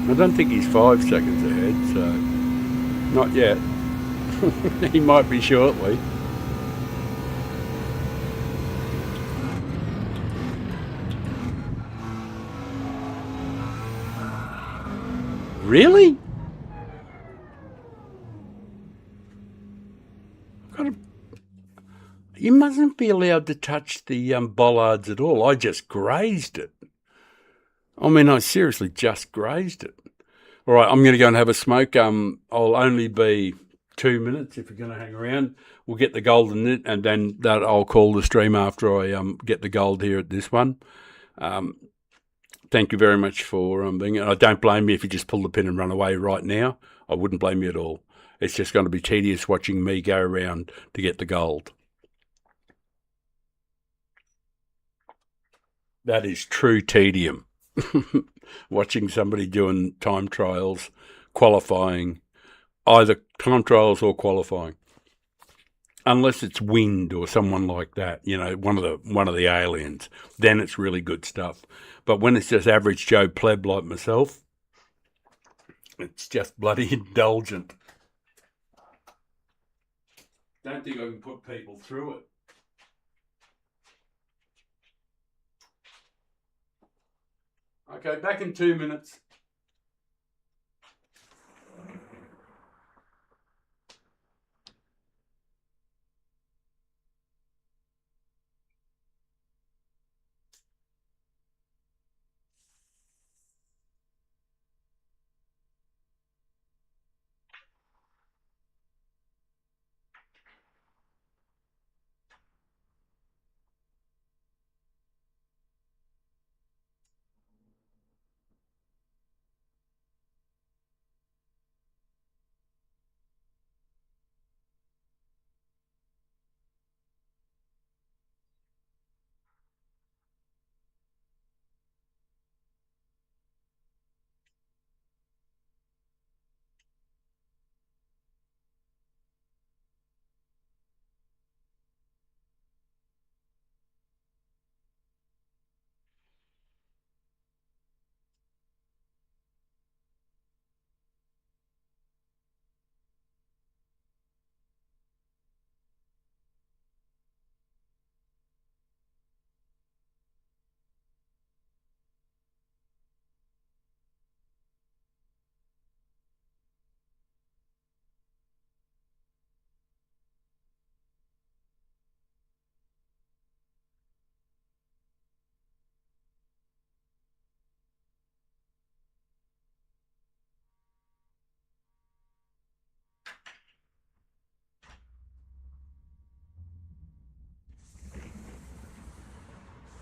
I don't think he's 5 seconds ahead, so not yet. He might be shortly. Really? You mustn't be allowed to touch the bollards at all. I just grazed it. I mean, I seriously just grazed it. All right, I'm going to go and have a smoke. I'll only be 2 minutes if you're going to hang around. We'll get the gold in it, and then that I'll call the stream after I get the gold here at this one. Thank you very much for being. I don't blame you if you just pull the pin and run away right now. I wouldn't blame you at all. It's just going to be tedious watching me go around to get the gold. That is true tedium. Watching somebody doing time trials, qualifying, either time trials or qualifying. Unless it's Wind or someone like that, you know, one of the aliens, then it's really good stuff. But when it's just average Joe pleb like myself, it's just bloody indulgent. Don't think I can put people through it. Okay, back in 2 minutes.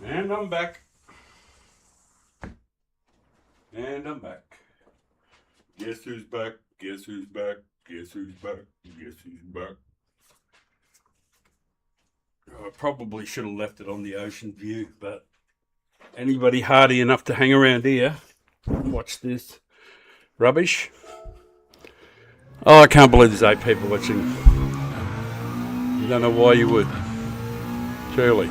And I'm back. And I'm back. Guess who's back? Guess who's back? Guess who's back? Guess who's back? I probably should have left it on the ocean view, but anybody hardy enough to hang around here, watch this rubbish. Oh, I can't believe there's 8 people watching. I don't know why you would. Truly.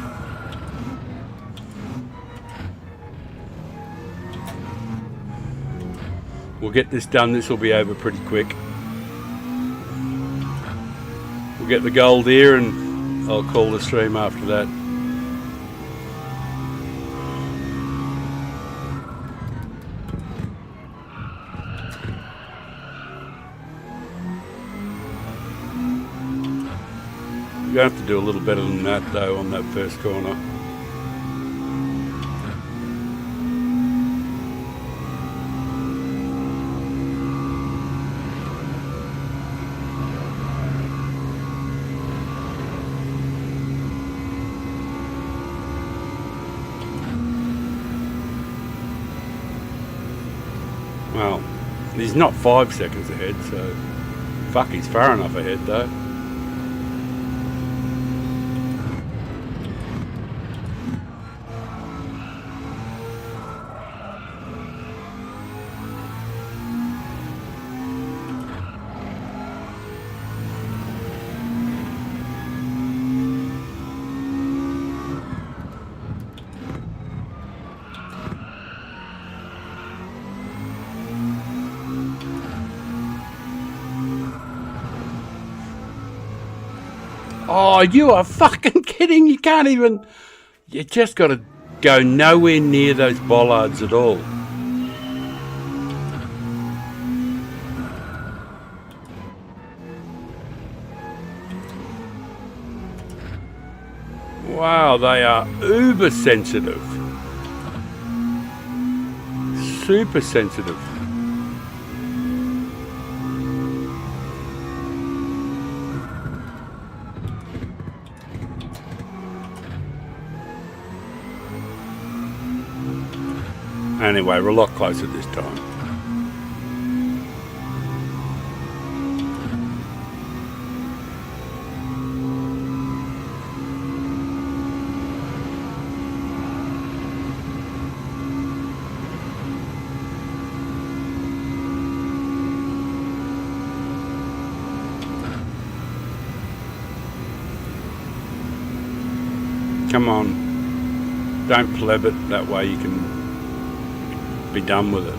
We'll get this done. This will be over pretty quick. We'll get the gold here and I'll call the stream after that. You have to do a little better than that though on that first corner. Well, he's not 5 seconds ahead, so fuck, he's far enough ahead though. Oh, you are fucking kidding. You can't even... You just got to go nowhere near those bollards at all. Wow, they are uber sensitive. Super sensitive. Anyway, we're a lot closer this time. Come on. Don't pleb it, that way you can be done with it.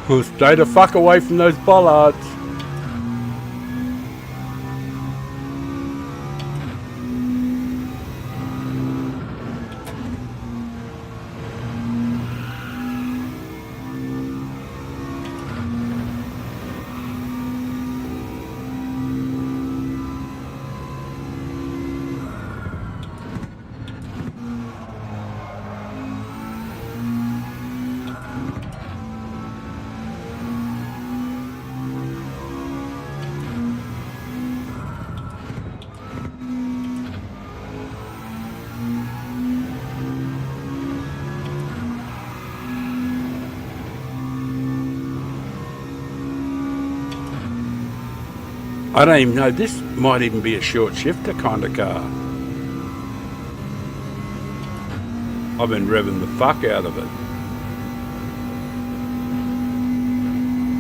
Well, stay the fuck away from those bollards. I don't even know, this might even be a short shifter kind of car. I've been revving the fuck out of it.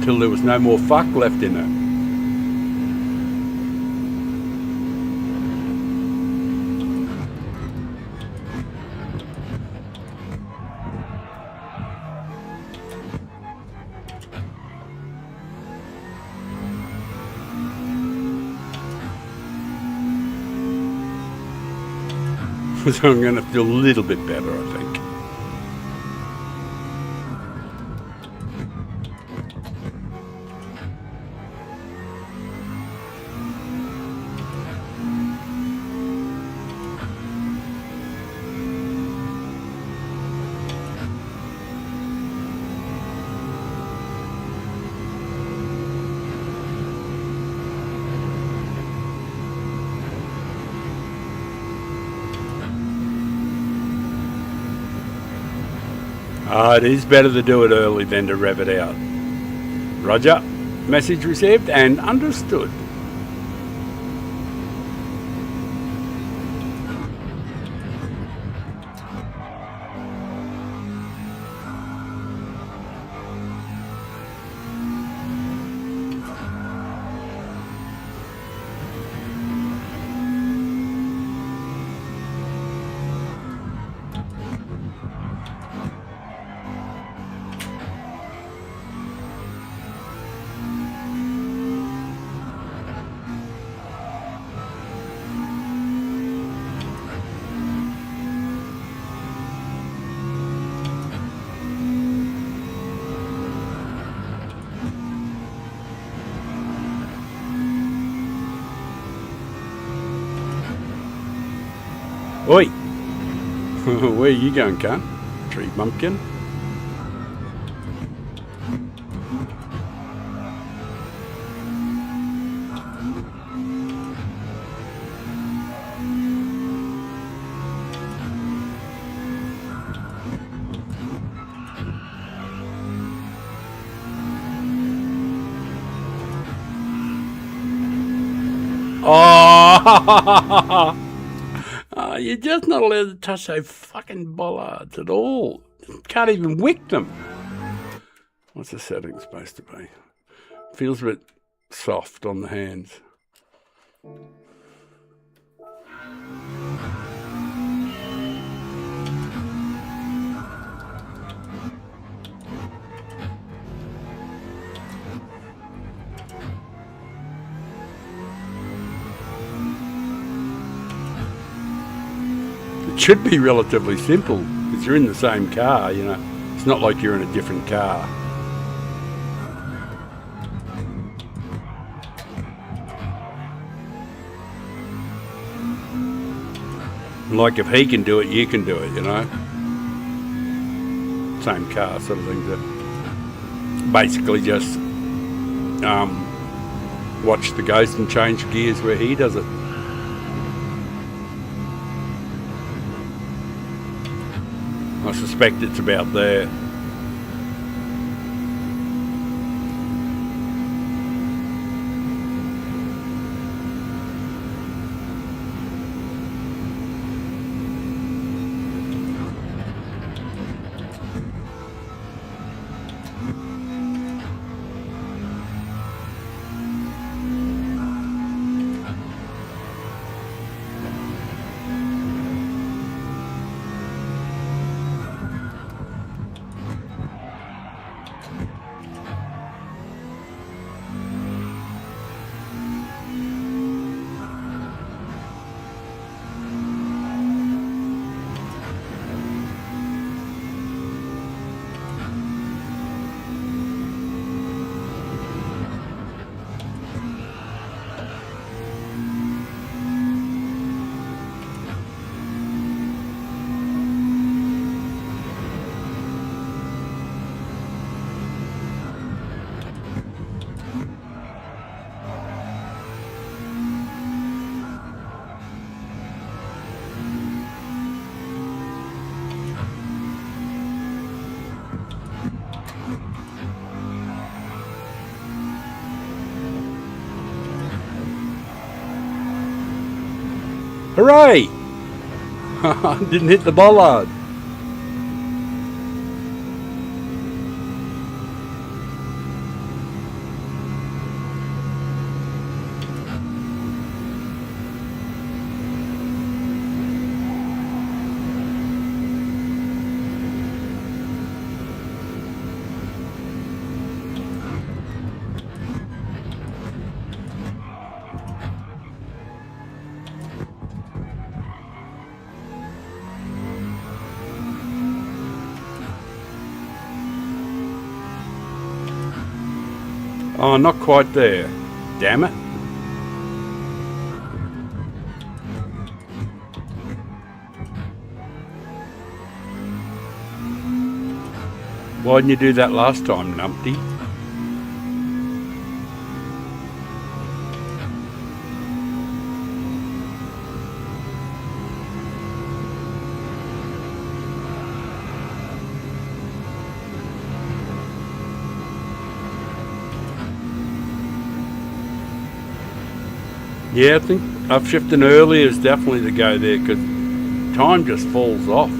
Till there was no more fuck left in it. So I'm going to feel a little bit better, I think. It is better to do it early than to rev it out. Roger. Message received and understood. Oi! Where are you going, cunt? Tree bumpkin? Oh! Oh, you're just not allowed to touch those fucking bollards at all. Can't even wick them. What's the setting supposed to be? Feels a bit soft on the hands. It should be relatively simple because you're in the same car, you know. It's not like you're in a different car. Like if he can do it, you can do it, you know. Same car sort of thing. To basically just watch the ghost and change gears where he does it. I suspect it's about there. Hooray! Didn't hit the bollard. Oh, not quite there. Damn it. Why didn't you do that last time, numpty? Yeah, I think upshifting early is definitely the go there because time just falls off.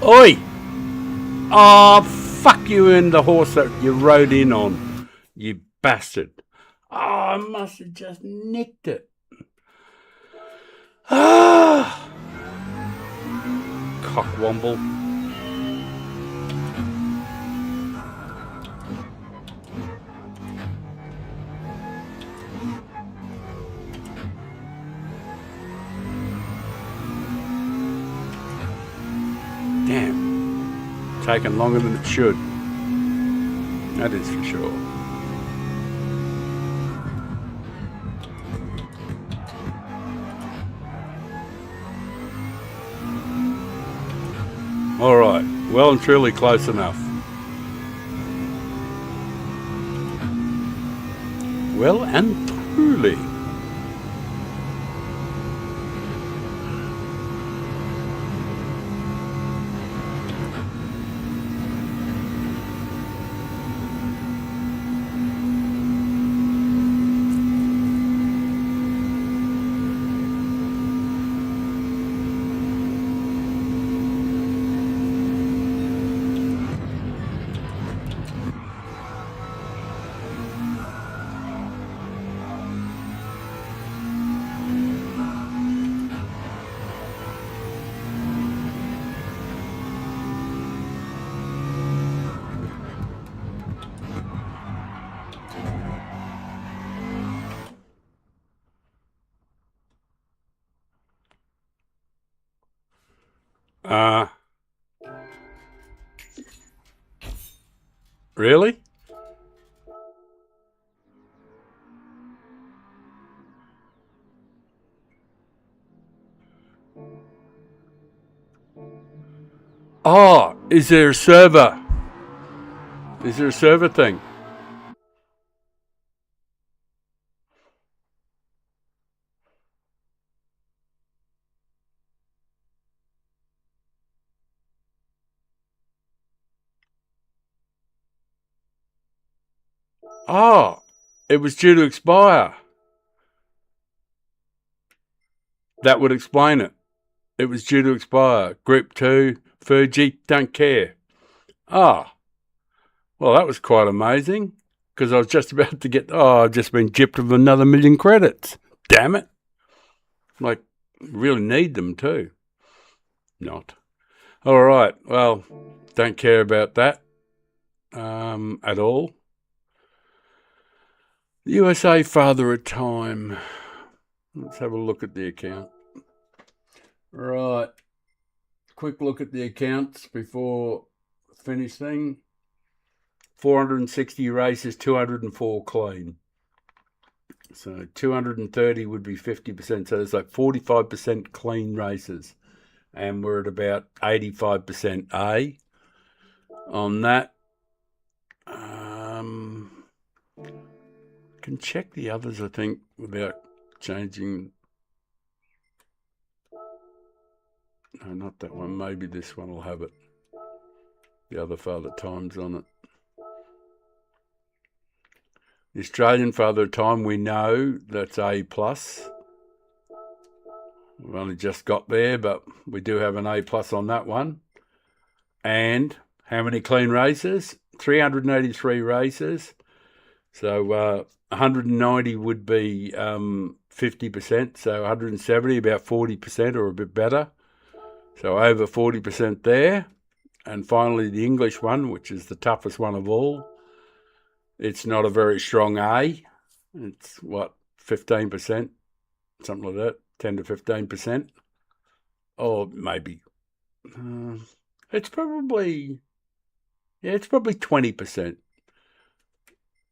Oi! Oh, fuck you and the horse that you rode in on, you bastard. Oh, I must have just nicked it. Ah! Cockwomble. Damn. Taking longer than it should. That is for sure. All right. Well and truly close enough. Well and truly. Really? Oh, is there a server? Is there a server thing? Oh, it was due to expire. That would explain it. It was due to expire. Group 2, Fuji, don't care. Ah, well, that was quite amazing because I was just about to get, I've just been gypped with another 1,000,000 credits. Damn it. Like, really need them too. Not. All right, well, don't care about that at all. USA Father of Time. Let's have a look at the account. Right. Quick look at the accounts before finish thing. 460 races, 204 clean. So 230 would be 50%. So there's like 45% clean races. And we're at about 85% A on that. Can check the others, I think, without changing. No, not that one. Maybe this one will have it. The other Father Time's on it. The Australian Father Time, we know that's A+. We've only just got there, but we do have an A+ on that one. And how many clean races? 383 races. So 190 would be 50%. So 170, about 40% or a bit better. So over 40% there. And finally, the English one, which is the toughest one of all. It's not a very strong A. It's, 15%? Something like that, 10 to 15%. Or maybe. It's probably 20%.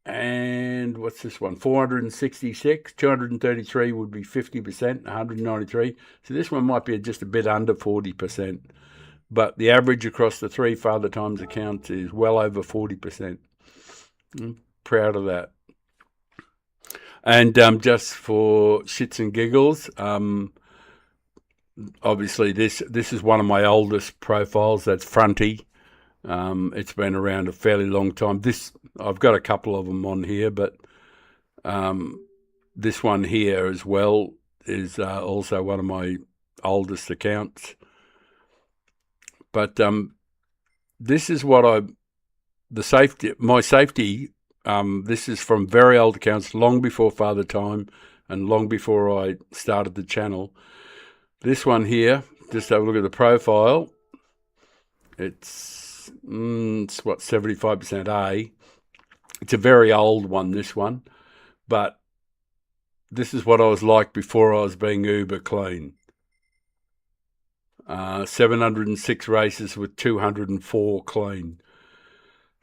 And what's this one? 466, 233 would be 50%, 193. So this one might be just a bit under 40%. But the average across the 3 Father Times accounts is well over 40%. I'm proud of that. And just for shits and giggles, obviously this is one of my oldest profiles. That's Fronty. It's been around a fairly long time. I've got a couple of them on here, but this one here as well is also one of my oldest accounts. But this is my safety. This is from very old accounts, long before Father Time and long before I started the channel. This one here, just have a look at the profile. It's 75% A. It's a very old one, this one. But this is what I was like before I was being uber clean. 706 races with 204 clean.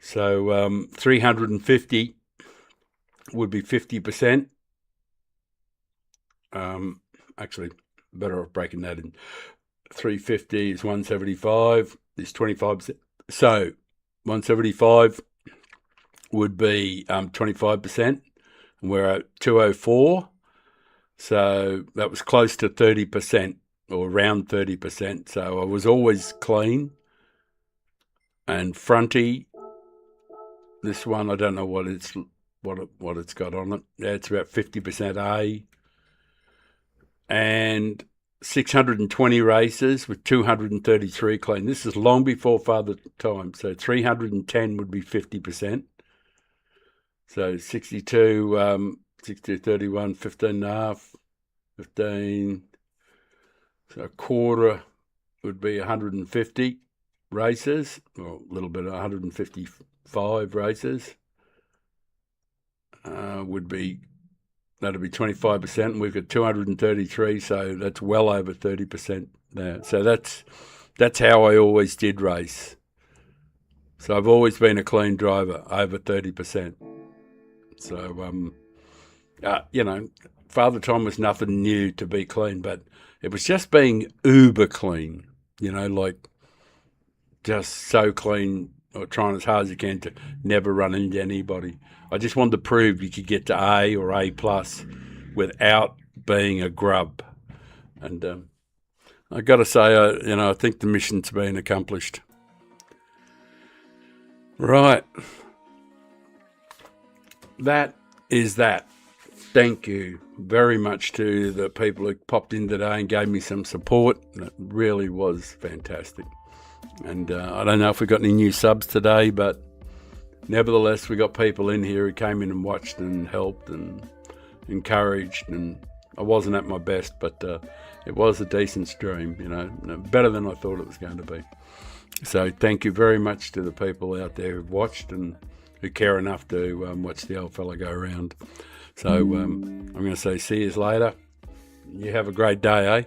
So 350 would be 50%. Actually, better off breaking that in. 350 is 175, is 25%. So 175 would be 25%, and we're at 204. So that was close to 30%, or around 30%. So I was always clean. And Fronty, this one, I don't know what it's got on it. Yeah, it's about 50% A. And 620 races with 233 clean. This is long before Father Time. So 310 would be 50%. So 62, 62, 31, 15 and a half, 15. So a quarter would be 150 races, or a little bit, 155 races. That'd be 25%, and we've got 233, so that's well over 30% now. So that's how I always did race. So I've always been a clean driver, over 30%. So, Father Time was nothing new to be clean, but it was just being uber clean, like just so clean, or trying as hard as you can to never run into anybody. I just wanted to prove you could get to A or A+ without being a grub. And I got to say, I think the mission's been accomplished. Right. That is that. Thank you very much to the people who popped in today and gave me some support. It really was fantastic. And I don't know if we got any new subs today, but nevertheless, we got people in here who came in and watched and helped and encouraged. And I wasn't at my best, but it was a decent stream, better than I thought it was going to be. So thank you very much to the people out there who've watched and who care enough to watch the old fella go around. So I'm going to say see you later. You have a great day, eh?